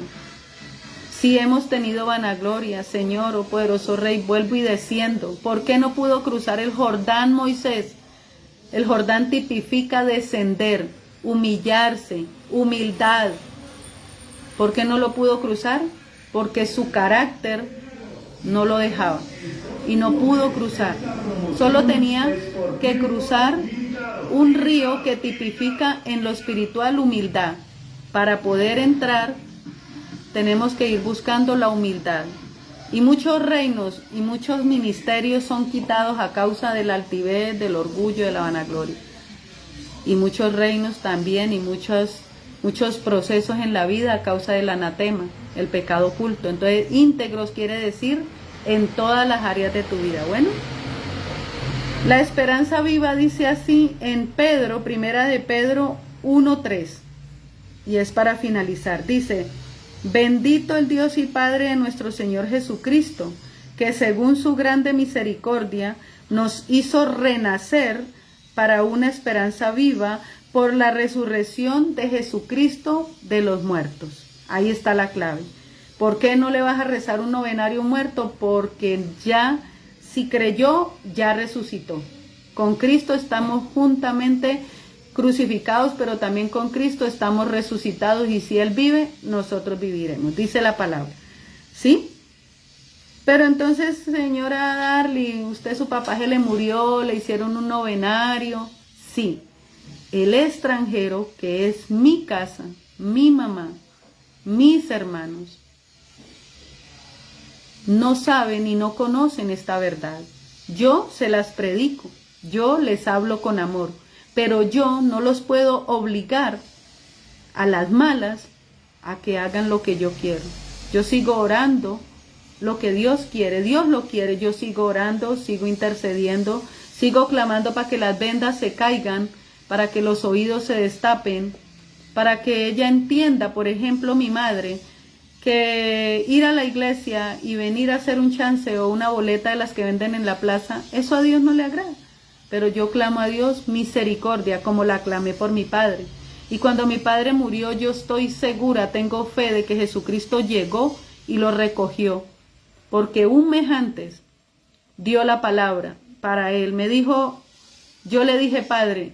Si hemos tenido vanagloria, Señor, oh poderoso Rey, vuelvo y desciendo. ¿Por qué no pudo cruzar el Jordán Moisés? El Jordán tipifica descender, humillarse, humildad. ¿Por qué no lo pudo cruzar? Porque su carácter no lo dejaba y no pudo cruzar. Solo tenía que cruzar un río que tipifica en lo espiritual humildad. Para poder entrar tenemos que ir buscando la humildad. Y muchos reinos y muchos ministerios son quitados a causa de la altivez, del orgullo, de la vanagloria. Y muchos reinos también y muchos procesos en la vida a causa del anatema, el pecado oculto. Entonces, íntegros quiere decir en todas las áreas de tu vida. Bueno, la esperanza viva dice así en Pedro, primera de Pedro 1:3, y es para finalizar. Dice, bendito el Dios y Padre de nuestro Señor Jesucristo, que según su grande misericordia nos hizo renacer para una esperanza viva por la resurrección de Jesucristo de los muertos. Ahí está la clave. ¿Por qué no le vas a rezar un novenario muerto? Porque ya, si creyó, ya resucitó. Con Cristo estamos juntamente crucificados, pero también con Cristo estamos resucitados, y si Él vive, nosotros viviremos, dice la palabra. ¿Sí? Pero entonces, señora Darly, usted, su papá se le murió, le hicieron un novenario. Sí, el extranjero, que es mi casa, mi mamá, mis hermanos, no saben y no conocen esta verdad. Yo se las predico, yo les hablo con amor, pero yo no los puedo obligar a las malas a que hagan lo que yo quiero. Yo sigo orando lo que Dios quiere, Dios lo quiere, yo sigo orando, sigo intercediendo, sigo clamando para que las vendas se caigan, para que los oídos se destapen, para que ella entienda, por ejemplo, mi madre, que ir a la iglesia y venir a hacer un chance o una boleta de las que venden en la plaza, eso a Dios no le agrada. Pero yo clamo a Dios misericordia, como la clamé por mi padre. Y cuando mi padre murió, yo estoy segura, tengo fe de que Jesucristo llegó y lo recogió. Porque un mes antes dio la palabra para él. Me dijo, yo le dije, Padre,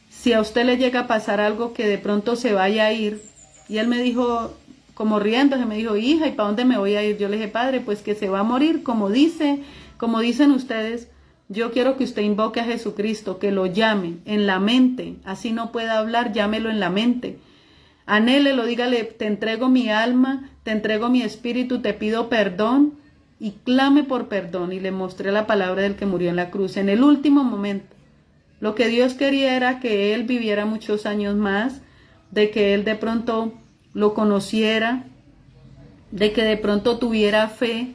si a usted le llega a pasar algo que de pronto se vaya a ir. Y él me dijo, como riéndose, me dijo, hija, ¿y para dónde me voy a ir? Yo le dije, Padre, pues que se va a morir, como dicen ustedes. Yo quiero que usted invoque a Jesucristo, que lo llame en la mente. Así no pueda hablar, llámelo en la mente. Anhélelo, dígale, te entrego mi alma, te entrego mi espíritu, te pido perdón y clame por perdón. Y le mostré la palabra del que murió en la cruz en el último momento. Lo que Dios quería era que él viviera muchos años más, de que él de pronto lo conociera, de que de pronto tuviera fe,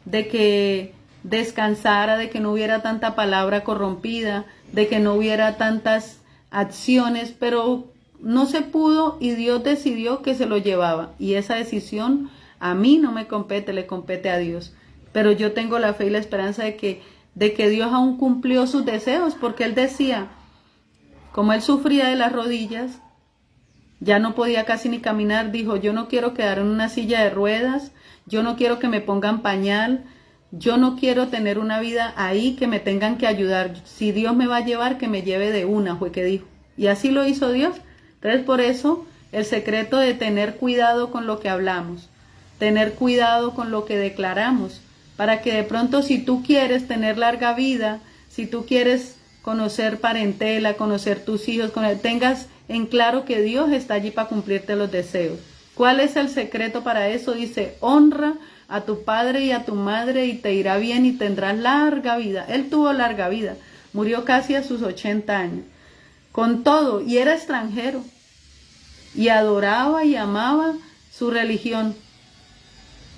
de que descansara, de que no hubiera tanta palabra corrompida, de que no hubiera tantas acciones, pero no se pudo y Dios decidió que se lo llevaba. Y esa decisión a mí no me compete, le compete a Dios. Pero yo tengo la fe y la esperanza de que Dios aún cumplió sus deseos, porque él decía, como él sufría de las rodillas, ya no podía casi ni caminar, dijo, yo no quiero quedar en una silla de ruedas, yo no quiero que me pongan pañal, yo no quiero tener una vida ahí que me tengan que ayudar. Si Dios me va a llevar, que me lleve de una, fue que dijo. Y así lo hizo Dios. Entonces por eso el secreto de tener cuidado con lo que hablamos, tener cuidado con lo que declaramos, para que de pronto si tú quieres tener larga vida, si tú quieres conocer parentela, conocer tus hijos, tengas en claro que Dios está allí para cumplirte los deseos. ¿Cuál es el secreto para eso? Dice, honra a tu padre y a tu madre y te irá bien y tendrás larga vida. Él tuvo larga vida, murió casi a sus 80 años, con todo, y era extranjero, y adoraba y amaba su religión.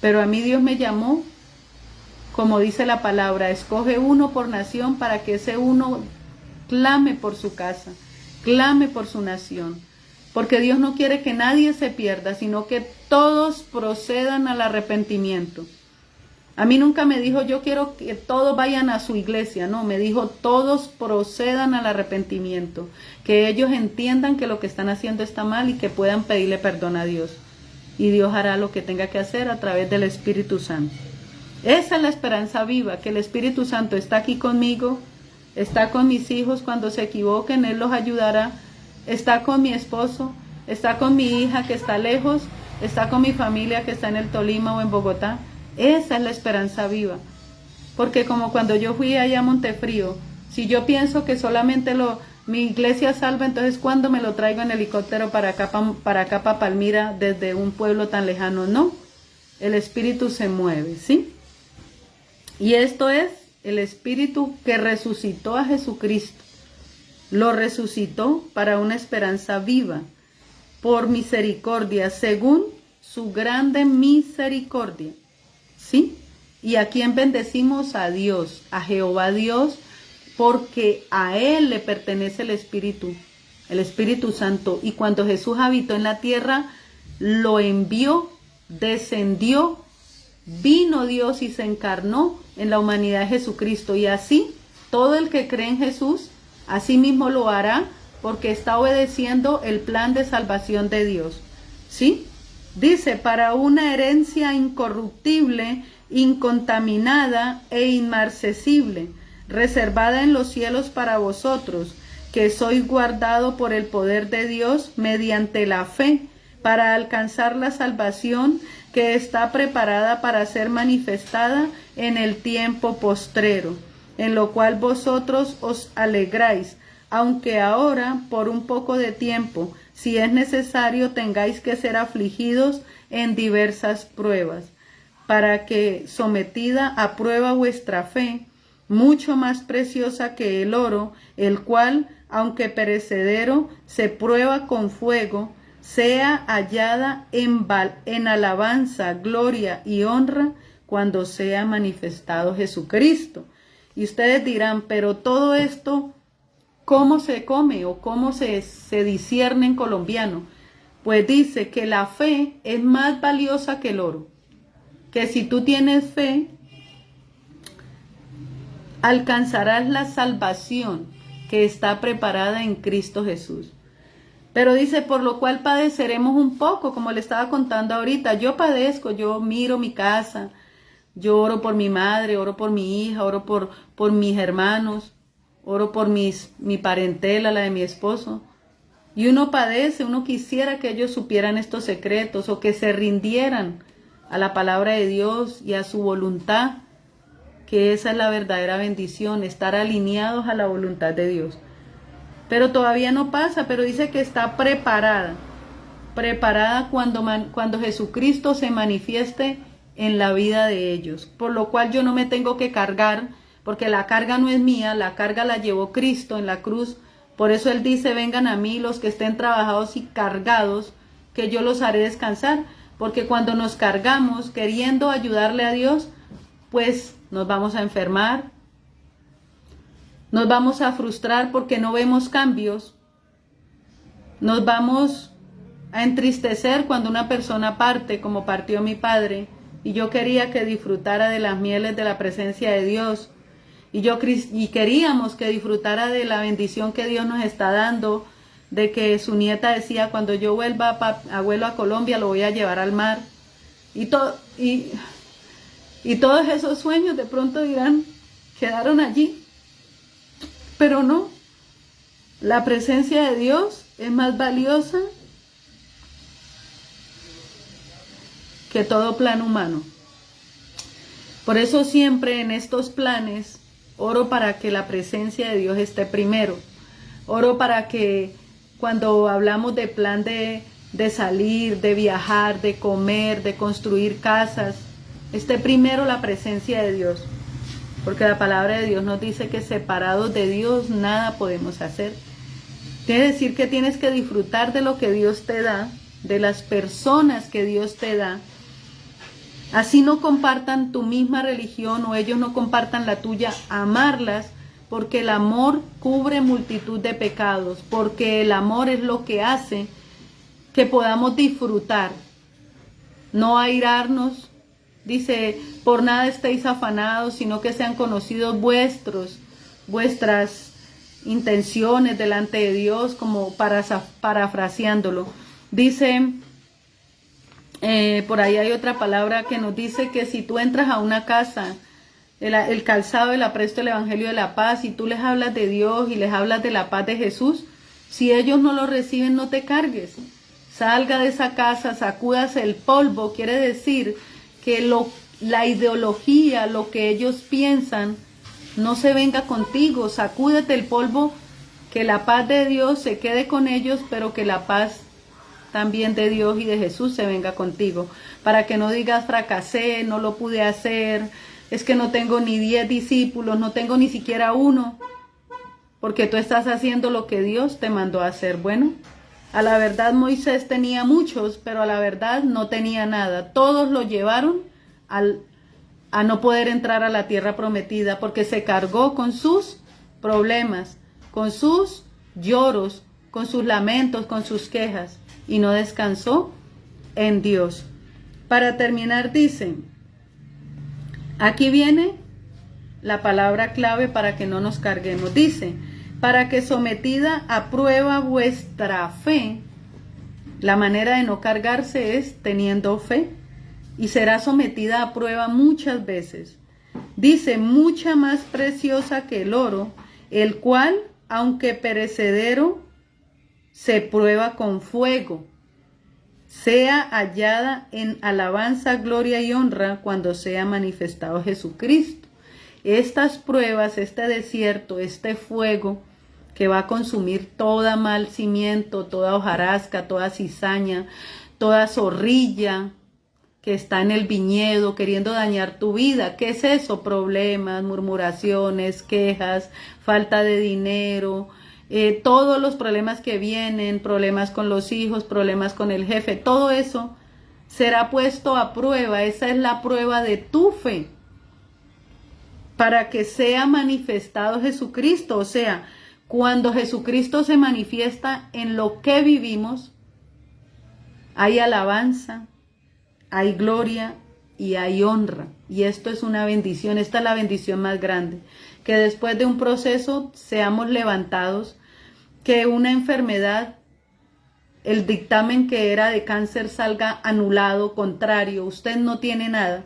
Pero a mí Dios me llamó, como dice la palabra, escoge uno por nación para que ese uno clame por su casa, clame por su nación. Porque Dios no quiere que nadie se pierda, sino que todos procedan al arrepentimiento. A mí nunca me dijo, yo quiero que todos vayan a su iglesia. No, me dijo, todos procedan al arrepentimiento. Que ellos entiendan que lo que están haciendo está mal y que puedan pedirle perdón a Dios. Y Dios hará lo que tenga que hacer a través del Espíritu Santo. Esa es la esperanza viva, que el Espíritu Santo está aquí conmigo, está con mis hijos cuando se equivoquen, Él los ayudará. Está con mi esposo, está con mi hija que está lejos, está con mi familia que está en el Tolima o en Bogotá. Esa es la esperanza viva. Porque como cuando yo fui allá a Montefrío, si yo pienso que solamente mi iglesia salva, entonces ¿cuándo me lo traigo en helicóptero para acá, para Palmira, desde un pueblo tan lejano? No, el Espíritu se mueve, ¿sí? Y esto es el Espíritu que resucitó a Jesucristo. Lo resucitó para una esperanza viva, por misericordia, según su grande misericordia. ¿Sí? ¿Y a quién bendecimos? A Dios, a Jehová Dios, porque a Él le pertenece el Espíritu Santo. Y cuando Jesús habitó en la tierra, lo envió, descendió, vino Dios y se encarnó en la humanidad de Jesucristo. Y así, todo el que cree en Jesús, así mismo lo hará, porque está obedeciendo el plan de salvación de Dios. ¿Sí? Dice, para una herencia incorruptible, incontaminada e inmarcesible, reservada en los cielos para vosotros, que sois guardado por el poder de Dios mediante la fe, para alcanzar la salvación que está preparada para ser manifestada en el tiempo postrero, en lo cual vosotros os alegráis, aunque ahora, por un poco de tiempo, si es necesario, tengáis que ser afligidos en diversas pruebas, para que, sometida a prueba vuestra fe, mucho más preciosa que el oro, el cual, aunque perecedero, se prueba con fuego, sea hallada en alabanza, gloria y honra cuando sea manifestado Jesucristo. Y ustedes dirán, pero todo esto, ¿cómo se come o cómo se discierne en colombiano? Pues dice que la fe es más valiosa que el oro. Que si tú tienes fe, alcanzarás la salvación que está preparada en Cristo Jesús. Pero dice, por lo cual padeceremos un poco, como le estaba contando ahorita. Yo padezco, yo miro mi casa, yo oro por mi madre, oro por mi hija, oro por mis hermanos, oro por mi parentela, la de mi esposo. Y uno padece, uno quisiera que ellos supieran estos secretos o que se rindieran a la palabra de Dios y a su voluntad, que esa es la verdadera bendición, estar alineados a la voluntad de Dios. Pero todavía no pasa, pero dice que está preparada cuando Jesucristo se manifieste en la vida de ellos. Por lo cual yo no me tengo que cargar, porque la carga no es mía, la carga la llevó Cristo en la cruz. Por eso Él dice, vengan a mí los que estén trabajados y cargados, que yo los haré descansar. Porque cuando nos cargamos queriendo ayudarle a Dios, pues nos vamos a enfermar, nos vamos a frustrar porque no vemos cambios, nos vamos a entristecer cuando una persona parte, como partió mi padre, y yo quería que disfrutara de las mieles de la presencia de Dios, y queríamos que disfrutara de la bendición que Dios nos está dando, de que su nieta decía, cuando yo vuelva, abuelo, a Colombia, lo voy a llevar al mar, y todos esos sueños de pronto dirán, quedaron allí. Pero no, la presencia de Dios es más valiosa que todo plan humano. Por eso siempre en estos planes oro para que la presencia de Dios esté primero. Oro para que cuando hablamos de plan de salir, de viajar, de comer, de construir casas, esté primero la presencia de Dios. Porque la palabra de Dios nos dice que separados de Dios nada podemos hacer. Quiere decir que tienes que disfrutar de lo que Dios te da, de las personas que Dios te da. Así no compartan tu misma religión o ellos no compartan la tuya, amarlas, porque el amor cubre multitud de pecados, porque el amor es lo que hace que podamos disfrutar, no airarnos. Dice, por nada estéis afanados, sino que sean conocidos vuestras intenciones delante de Dios, como parafraseándolo. Dice, por ahí hay otra palabra que nos dice que si tú entras a una casa, el calzado, el apresto, el evangelio de la paz, y tú les hablas de Dios y les hablas de la paz de Jesús, si ellos no lo reciben, no te cargues. Salga de esa casa, sacúdase el polvo, quiere decir que la ideología, lo que ellos piensan, no se venga contigo. Sacúdete el polvo, que la paz de Dios se quede con ellos, pero que la paz también de Dios y de Jesús se venga contigo. Para que no digas fracasé, no lo pude hacer, es que no tengo ni 10 discípulos, no tengo ni siquiera uno, porque tú estás haciendo lo que Dios te mandó a hacer. Bueno, a la verdad Moisés tenía muchos, pero a la verdad no tenía nada. Todos lo llevaron a no poder entrar a la tierra prometida, porque se cargó con sus problemas, con sus lloros, con sus lamentos, con sus quejas, y no descansó en Dios. Para terminar, dicen, aquí viene la palabra clave para que no nos carguemos. Dice, para que sometida a prueba vuestra fe, la manera de no cargarse es teniendo fe, y será sometida a prueba muchas veces. Dice, mucha más preciosa que el oro, el cual, aunque perecedero, se prueba con fuego, sea hallada en alabanza, gloria y honra cuando sea manifestado Jesucristo. Estas pruebas, este desierto, este fuego que va a consumir toda mal cimiento, toda hojarasca, toda cizaña, toda zorrilla que está en el viñedo queriendo dañar tu vida. ¿Qué es eso? Problemas, murmuraciones, quejas, falta de dinero, todos los problemas que vienen, problemas con los hijos, problemas con el jefe, todo eso será puesto a prueba. Esa es la prueba de tu fe para que sea manifestado Jesucristo. O sea, cuando Jesucristo se manifiesta en lo que vivimos, hay alabanza, hay gloria y hay honra. Y esto es una bendición. Esta es la bendición más grande. Que después de un proceso seamos levantados, que una enfermedad, el dictamen que era de cáncer salga anulado, contrario, usted no tiene nada.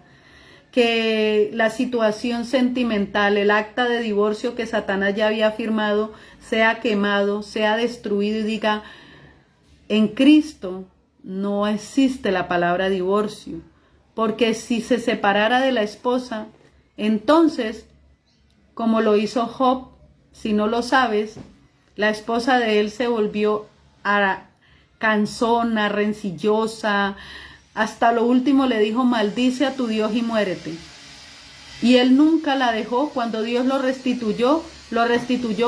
Que la situación sentimental, el acta de divorcio que Satanás ya había firmado, sea quemado, sea destruido y diga, en Cristo no existe la palabra divorcio, porque si se separara de la esposa, entonces, como lo hizo Job, si no lo sabes, la esposa de él se volvió cansona, rencillosa, hasta lo último le dijo, maldice a tu Dios y muérete. Y él nunca la dejó. Cuando Dios lo restituyó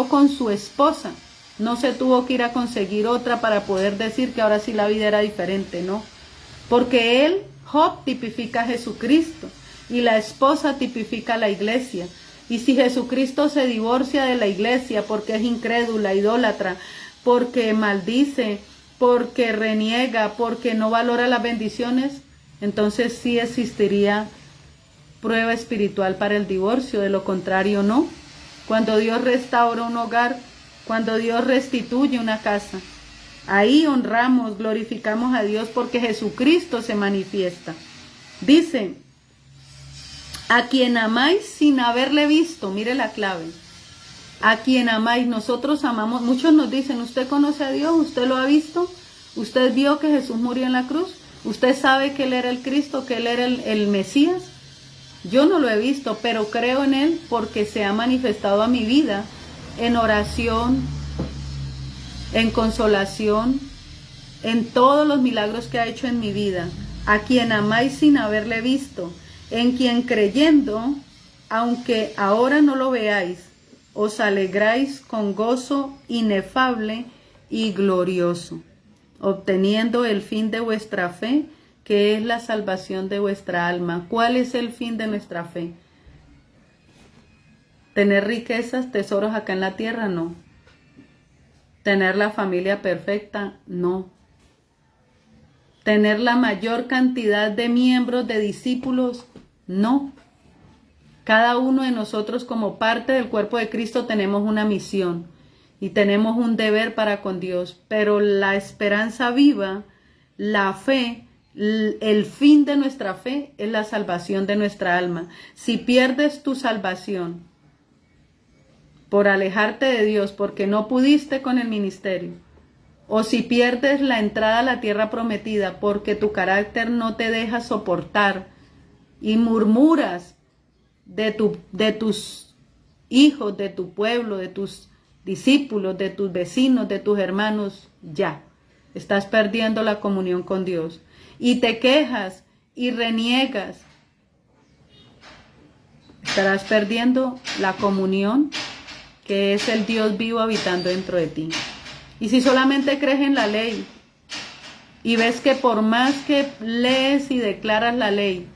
con su esposa. No se tuvo que ir a conseguir otra para poder decir que ahora sí la vida era diferente, ¿no? Porque él, Job, tipifica a Jesucristo y la esposa tipifica a la iglesia. Y si Jesucristo se divorcia de la iglesia porque es incrédula, idólatra, porque maldice, porque reniega, porque no valora las bendiciones, entonces sí existiría prueba espiritual para el divorcio. De lo contrario, no. Cuando Dios restaura un hogar, cuando Dios restituye una casa, ahí honramos, glorificamos a Dios porque Jesucristo se manifiesta. Dice, a quien amáis sin haberle visto, mire la clave, a quien amáis. Nosotros amamos, muchos nos dicen, ¿usted conoce a Dios? ¿Usted lo ha visto? ¿Usted vio que Jesús murió en la cruz? ¿Usted sabe que Él era el Cristo, que Él era el Mesías? Yo no lo he visto, pero creo en Él porque se ha manifestado a mi vida en oración, en consolación, en todos los milagros que ha hecho en mi vida. A quien amáis sin haberle visto, en quien creyendo, aunque ahora no lo veáis, os alegráis con gozo inefable y glorioso, obteniendo el fin de vuestra fe, que es la salvación de vuestra alma. ¿Cuál es el fin de nuestra fe? ¿Tener riquezas, tesoros acá en la tierra? No. ¿Tener la familia perfecta? No. ¿Tener la mayor cantidad de miembros, de discípulos? No. Cada uno de nosotros como parte del cuerpo de Cristo tenemos una misión y tenemos un deber para con Dios, pero la esperanza viva, la fe, el fin de nuestra fe es la salvación de nuestra alma. Si pierdes tu salvación por alejarte de Dios, porque no pudiste con el ministerio, o si pierdes la entrada a la tierra prometida porque tu carácter no te deja soportar y murmuras de tus hijos, de tu pueblo, de tus discípulos, de tus vecinos, de tus hermanos, ya estás perdiendo la comunión con Dios. Y te quejas y reniegas, estarás perdiendo la comunión que es el Dios vivo habitando dentro de ti. Y si solamente crees en la ley y ves que por más que lees y declaras la ley,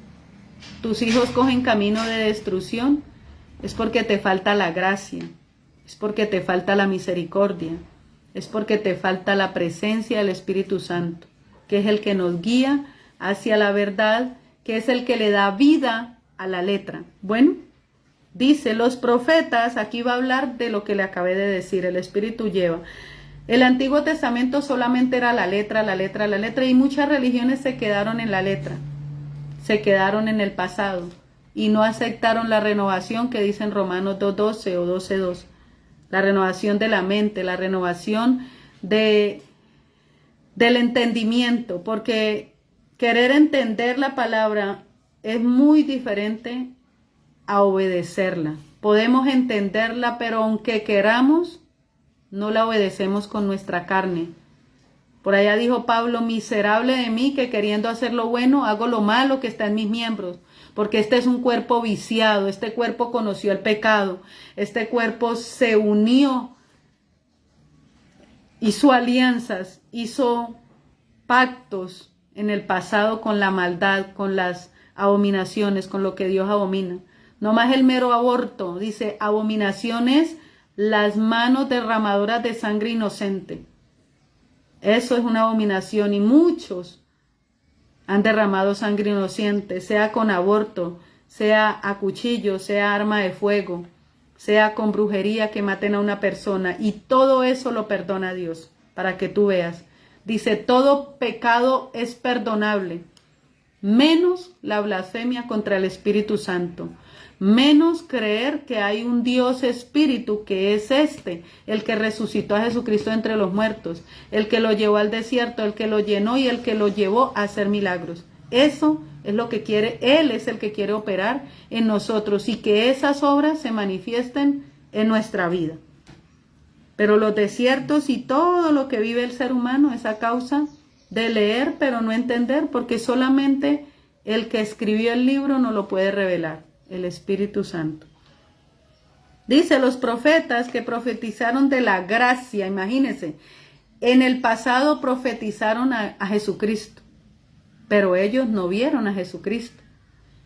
tus hijos cogen camino de destrucción, es porque te falta la gracia, es porque te falta la misericordia, es porque te falta la presencia del Espíritu Santo, que es el que nos guía hacia la verdad, que es el que le da vida a la letra. Bueno, dice, los profetas, aquí va a hablar de lo que le acabé de decir, el Espíritu lleva. El Antiguo Testamento solamente era la letra, la letra, la letra, y muchas religiones se quedaron en la letra, se quedaron en el pasado, y no aceptaron la renovación que dice en Romanos 2:12 o 12:2, la renovación de la mente, la renovación del entendimiento, porque querer entender la palabra es muy diferente a obedecerla. Podemos entenderla, pero aunque queramos, no la obedecemos con nuestra carne. Por allá dijo Pablo, miserable de mí que queriendo hacer lo bueno, hago lo malo que está en mis miembros. Porque este es un cuerpo viciado, este cuerpo conoció el pecado, este cuerpo se unió, hizo alianzas, hizo pactos en el pasado con la maldad, con las abominaciones, con lo que Dios abomina. No más el mero aborto, dice, abominaciones, las manos derramadoras de sangre inocente. Eso es una abominación y muchos han derramado sangre inocente, sea con aborto, sea a cuchillo, sea arma de fuego, sea con brujería que maten a una persona. Y todo eso lo perdona Dios, para que tú veas. Dice, todo pecado es perdonable, menos la blasfemia contra el Espíritu Santo. Menos creer que hay un Dios espíritu que es el que resucitó a Jesucristo entre los muertos, el que lo llevó al desierto, el que lo llenó y el que lo llevó a hacer milagros. Eso es lo que quiere, Él es el que quiere operar en nosotros y que esas obras se manifiesten en nuestra vida. Pero los desiertos y todo lo que vive el ser humano es a causa de leer pero no entender, porque solamente el que escribió el libro no lo puede revelar. El Espíritu Santo. Dice, los profetas que profetizaron de la gracia, imagínense, en el pasado profetizaron a Jesucristo, pero ellos no vieron a Jesucristo,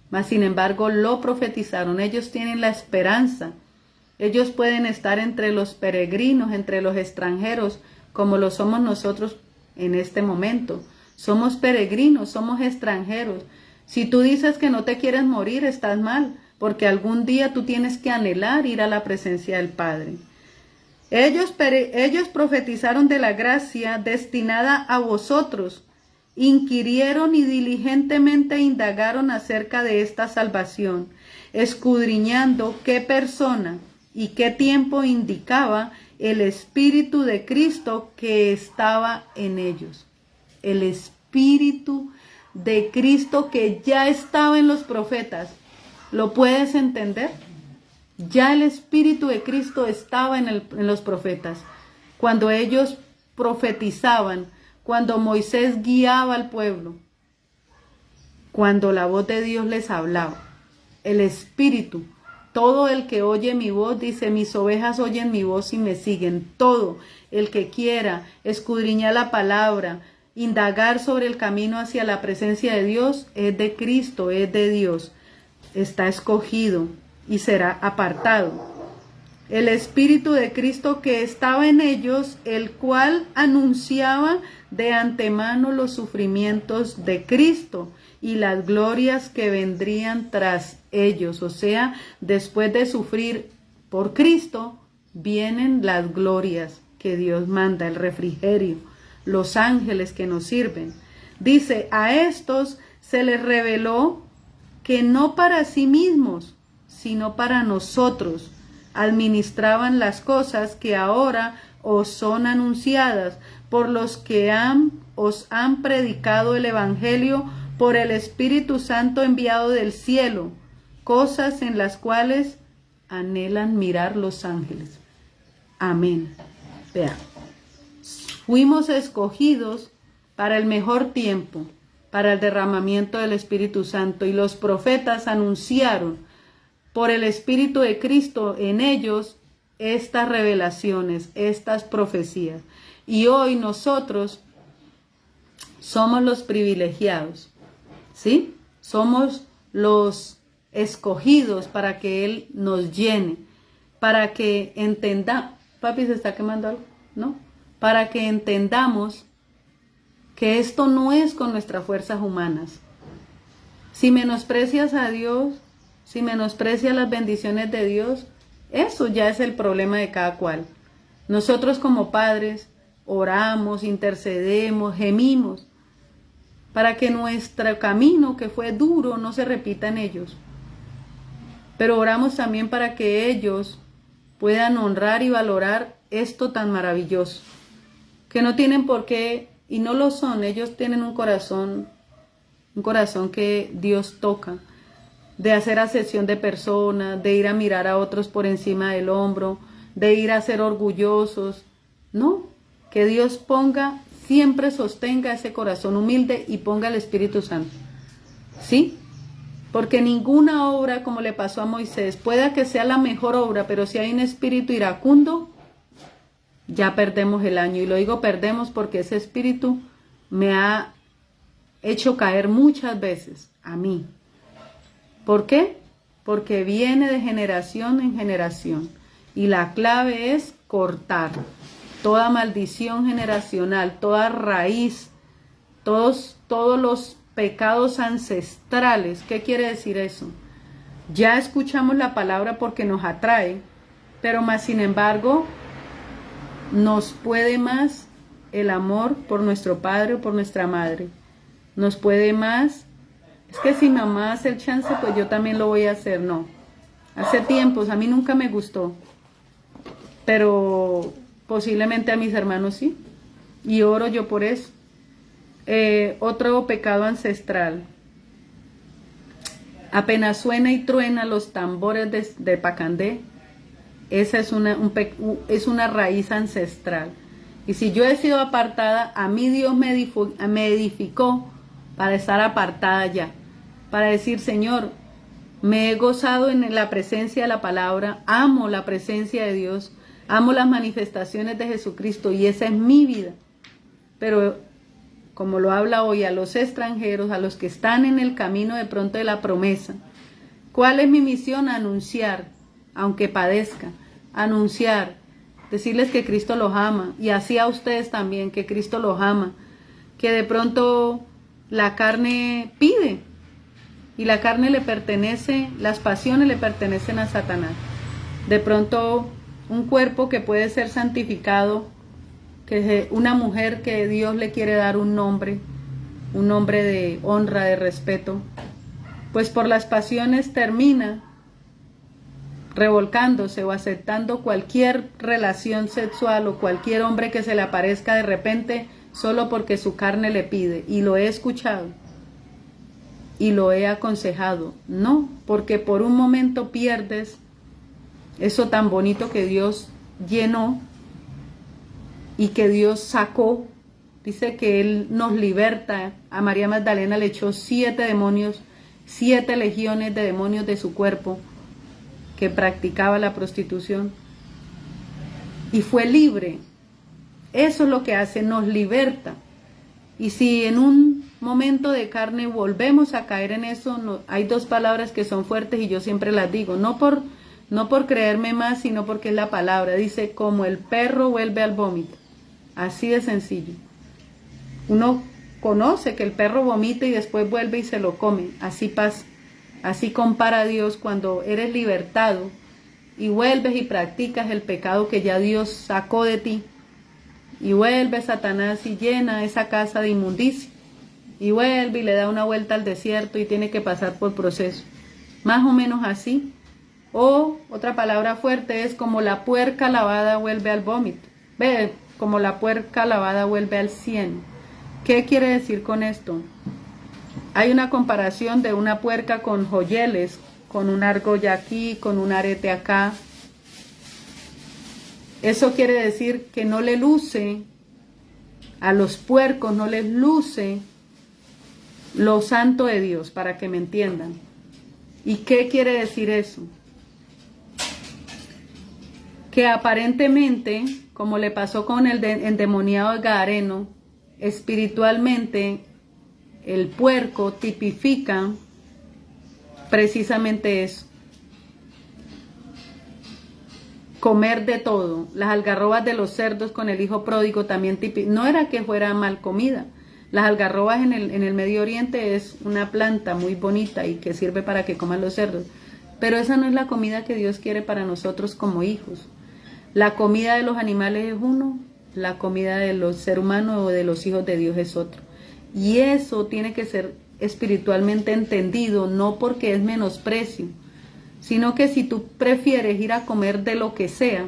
mas sin embargo lo profetizaron. Ellos tienen la esperanza, ellos pueden estar entre los peregrinos, entre los extranjeros, como lo somos nosotros en este momento. Somos peregrinos, somos extranjeros. Si tú dices que no te quieres morir, estás mal, porque algún día tú tienes que anhelar ir a la presencia del Padre. Ellos profetizaron de la gracia destinada a vosotros, inquirieron y diligentemente indagaron acerca de esta salvación, escudriñando qué persona y qué tiempo indicaba el Espíritu de Cristo que estaba en ellos. El Espíritu de Cristo que ya estaba en los profetas. ¿Lo puedes entender? Ya el Espíritu de Cristo estaba en los profetas. Cuando ellos profetizaban, cuando Moisés guiaba al pueblo, cuando la voz de Dios les hablaba. El Espíritu, todo el que oye mi voz, dice, mis ovejas oyen mi voz y me siguen. Todo el que quiera escudriñar la palabra, indagar sobre el camino hacia la presencia de Dios, es de Cristo, es de Dios. Está escogido y será apartado. El Espíritu de Cristo que estaba en ellos, el cual anunciaba de antemano los sufrimientos de Cristo y las glorias que vendrían tras ellos. O sea, después de sufrir por Cristo, vienen las glorias que Dios manda, el refrigerio, los ángeles que nos sirven. Dice, a estos se les reveló que no para sí mismos, sino para nosotros, administraban las cosas que ahora os son anunciadas por los que os han predicado el Evangelio por el Espíritu Santo enviado del cielo, cosas en las cuales anhelan mirar los ángeles. Amén. Vean. Fuimos escogidos para el mejor tiempo, para el derramamiento del Espíritu Santo, y los profetas anunciaron por el Espíritu de Cristo en ellos estas revelaciones, estas profecías. Y hoy nosotros somos los privilegiados, ¿sí? Somos los escogidos para que Él nos llene, para que entendamos. Papi, ¿se está quemando algo? ¿No? Para que entendamos que esto no es con nuestras fuerzas humanas. Si menosprecias a Dios, si menosprecias las bendiciones de Dios, eso ya es el problema de cada cual. Nosotros como padres oramos, intercedemos, gemimos, para que nuestro camino que fue duro no se repita en ellos. Pero oramos también para que ellos puedan honrar y valorar esto tan maravilloso, que no tienen por qué, y no lo son. Ellos tienen un corazón que Dios toca, de hacer acepción de personas, de ir a mirar a otros por encima del hombro, de ir a ser orgullosos, No, que Dios ponga, siempre sostenga ese corazón humilde y ponga el Espíritu Santo. ¿Sí? Porque ninguna obra, como le pasó a Moisés, pueda que sea la mejor obra, pero si hay un espíritu iracundo, ya perdemos el año. Y lo digo perdemos porque ese espíritu me ha hecho caer muchas veces a mí. ¿Por qué? Porque viene de generación en generación. Y la clave es cortar toda maldición generacional, toda raíz, todos los pecados ancestrales. ¿Qué quiere decir eso? Ya escuchamos la palabra porque nos atrae, pero más sin embargo, nos puede más el amor por nuestro padre o por nuestra madre. Nos puede más, es que si mamá hace el chance, pues yo también lo voy a hacer. No, hace tiempos, a mí nunca me gustó, pero posiblemente a mis hermanos sí, y oro yo por eso. Otro pecado ancestral. Apenas suena y truena los tambores de Pacandé, esa es una raíz ancestral. Y si yo he sido apartada, a mí Dios me edificó para estar apartada ya. Para decir, Señor, me he gozado en la presencia de la palabra, amo la presencia de Dios, amo las manifestaciones de Jesucristo y esa es mi vida. Pero como lo habla hoy a los extranjeros, a los que están en el camino de pronto de la promesa, ¿cuál es mi misión? Anunciar, aunque padezca, anunciar, decirles que Cristo los ama, y así a ustedes también, que Cristo los ama, que de pronto la carne pide, y la carne le pertenece, las pasiones le pertenecen a Satanás. De pronto un cuerpo que puede ser santificado, que una mujer que Dios le quiere dar un nombre de honra, de respeto, pues por las pasiones termina revolcándose o aceptando cualquier relación sexual o cualquier hombre que se le aparezca de repente solo porque su carne le pide. Y lo he escuchado y lo he aconsejado. No, porque por un momento pierdes eso tan bonito que Dios llenó y que Dios sacó. Dice que Él nos liberta. A María Magdalena le echó 7 demonios, 7 legiones de demonios de su cuerpo, que practicaba la prostitución, y fue libre. Eso es lo que hace, nos liberta. Y si en un momento de carne volvemos a caer en eso, no, hay 2 palabras que son fuertes y yo siempre las digo, no por creerme más, sino porque es la palabra. Dice, como el perro vuelve al vómito. Así de sencillo. Uno conoce que el perro vomita y después vuelve y se lo come. Así pasa. Así compara a Dios cuando eres libertado y vuelves y practicas el pecado que ya Dios sacó de ti. Y vuelve Satanás y llena esa casa de inmundicia. Y vuelve y le da una vuelta al desierto y tiene que pasar por proceso. Más o menos así. O otra palabra fuerte es como la puerca lavada vuelve al vómito. Ve, como la puerca lavada vuelve al cieno. ¿Qué quiere decir con esto? Hay una comparación de una puerca con joyeles, con una argolla aquí, con un arete acá. Eso quiere decir que no le luce, a los puercos no les luce lo santo de Dios, para que me entiendan. ¿Y qué quiere decir eso? Que aparentemente, como le pasó con el endemoniado gadareno, espiritualmente el puerco tipifica precisamente eso. Comer de todo. Las algarrobas de los cerdos con el hijo pródigo también no era que fuera mal comida. Las algarrobas en el Medio Oriente es una planta muy bonita y que sirve para que coman los cerdos. Pero esa no es la comida que Dios quiere para nosotros como hijos. La comida de los animales es uno, la comida de los seres humanos o de los hijos de Dios es otro. Y eso tiene que ser espiritualmente entendido, no porque es menosprecio, sino que si tú prefieres ir a comer de lo que sea,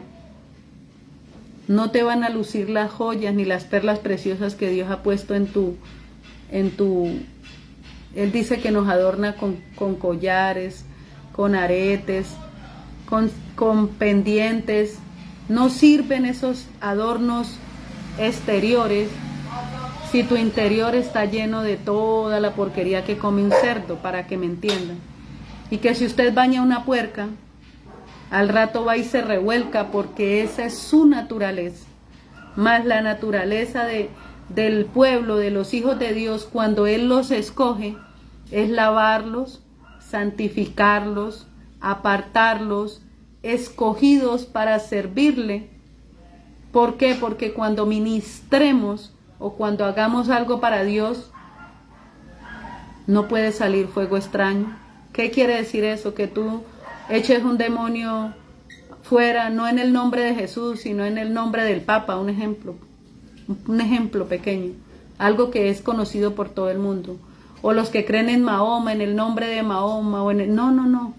no te van a lucir las joyas ni las perlas preciosas que Dios ha puesto en tu. Él dice que nos adorna con collares, con aretes, con pendientes, No sirven esos adornos exteriores si tu interior está lleno de toda la porquería que come un cerdo, para que me entiendan. Y que si usted baña una puerca, al rato va y se revuelca, porque esa es su naturaleza. Más la naturaleza del pueblo, de los hijos de Dios, cuando Él los escoge, es lavarlos, santificarlos, apartarlos, escogidos para servirle. ¿Por qué? Porque cuando ministremos o cuando hagamos algo para Dios, no puede salir fuego extraño. ¿Qué quiere decir eso? Que tú eches un demonio fuera, no en el nombre de Jesús, sino en el nombre del Papa, un ejemplo pequeño, algo que es conocido por todo el mundo. O los que creen en Mahoma, en el nombre de Mahoma, no.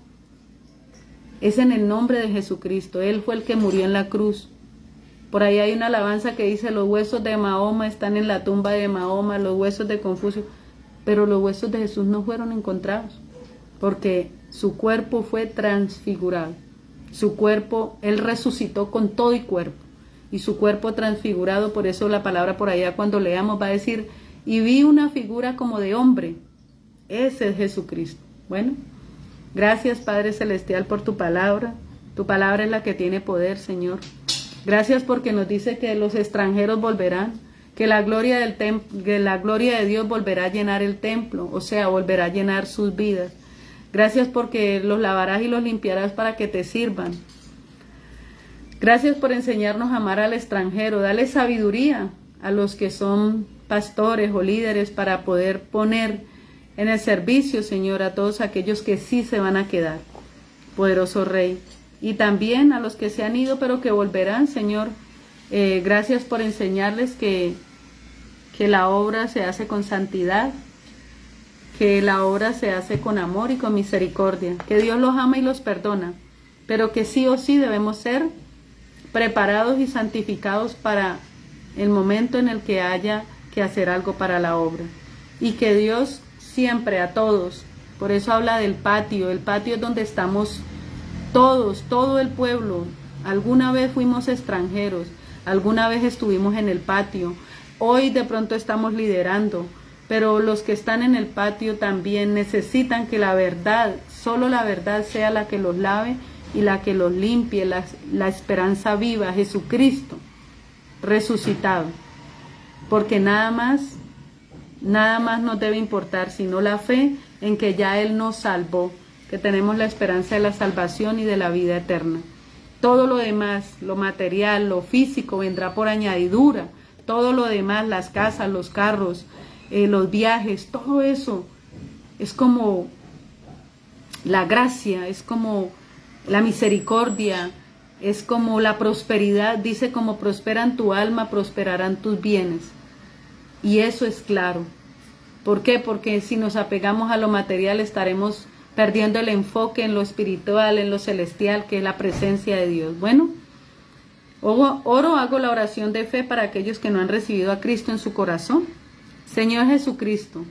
Es en el nombre de Jesucristo. Él fue el que murió en la cruz. Por ahí hay una alabanza que dice: los huesos de Mahoma están en la tumba de Mahoma, los huesos de Confucio. Pero los huesos de Jesús no fueron encontrados, porque su cuerpo fue transfigurado. Su cuerpo, Él resucitó con todo y cuerpo. Y su cuerpo transfigurado, por eso la palabra por allá cuando leamos va a decir: y vi una figura como de hombre. Ese es Jesucristo. Bueno, gracias Padre Celestial por tu palabra. Tu palabra es la que tiene poder, Señor. Gracias porque nos dice que los extranjeros volverán, que la gloria de Dios volverá a llenar el templo, o sea, volverá a llenar sus vidas. Gracias porque los lavarás y los limpiarás para que te sirvan. Gracias por enseñarnos a amar al extranjero. Dale sabiduría a los que son pastores o líderes para poder poner en el servicio, Señor, a todos aquellos que sí se van a quedar, poderoso Rey. Y también a los que se han ido pero que volverán, Señor. Gracias por enseñarles que la obra se hace con santidad, que la obra se hace con amor y con misericordia, que Dios los ama y los perdona, pero que sí o sí debemos ser preparados y santificados para el momento en el que haya que hacer algo para la obra. Y que Dios siempre a todos, por eso habla del patio. El patio es donde estamos todos, todo el pueblo. Alguna vez fuimos extranjeros, alguna vez estuvimos en el patio, hoy de pronto estamos liderando, pero los que están en el patio también necesitan que la verdad, solo la verdad sea la que los lave y la que los limpie, la esperanza viva, Jesucristo resucitado. Porque nada más nos debe importar, sino la fe en que ya Él nos salvó, que tenemos la esperanza de la salvación y de la vida eterna. Todo lo demás, lo material, lo físico, vendrá por añadidura. Todo lo demás, las casas, los carros, los viajes, todo eso es como la gracia, es como la misericordia, es como la prosperidad. Dice: como prosperan tu alma, prosperarán tus bienes. Y eso es claro. ¿Por qué? Porque si nos apegamos a lo material estaremos perdiendo el enfoque en lo espiritual, en lo celestial, que es la presencia de Dios. Bueno, hago la oración de fe para aquellos que no han recibido a Cristo en su corazón. Señor Jesucristo,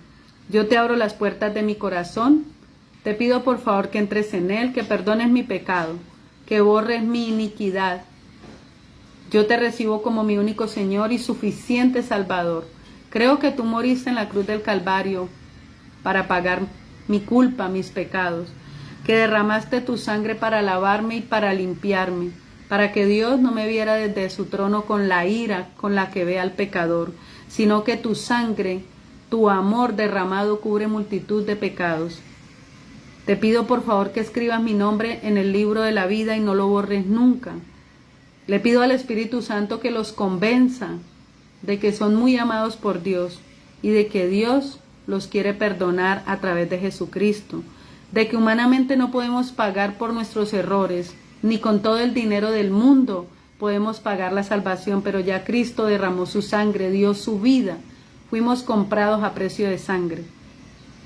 yo te abro las puertas de mi corazón. Te pido por favor que entres en él, que perdones mi pecado, que borres mi iniquidad. Yo te recibo como mi único Señor y suficiente Salvador. Creo que tú moriste en la cruz del Calvario para pagar mi culpa, mis pecados, que derramaste tu sangre para lavarme y para limpiarme, para que Dios no me viera desde su trono con la ira con la que ve al pecador, sino que tu sangre, tu amor derramado cubre multitud de pecados. Te pido por favor que escribas mi nombre en el libro de la vida y no lo borres nunca. Le pido al Espíritu Santo que los convenza de que son muy amados por Dios y de que Dios los quiere perdonar a través de Jesucristo, de que humanamente no podemos pagar por nuestros errores, ni con todo el dinero del mundo podemos pagar la salvación, pero ya Cristo derramó su sangre, dio su vida, fuimos comprados a precio de sangre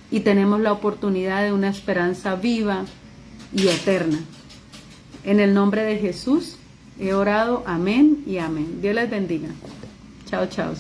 y tenemos la oportunidad de una esperanza viva y eterna. En el nombre de Jesús he orado, amén y amén. Dios les bendiga. Chao, chao.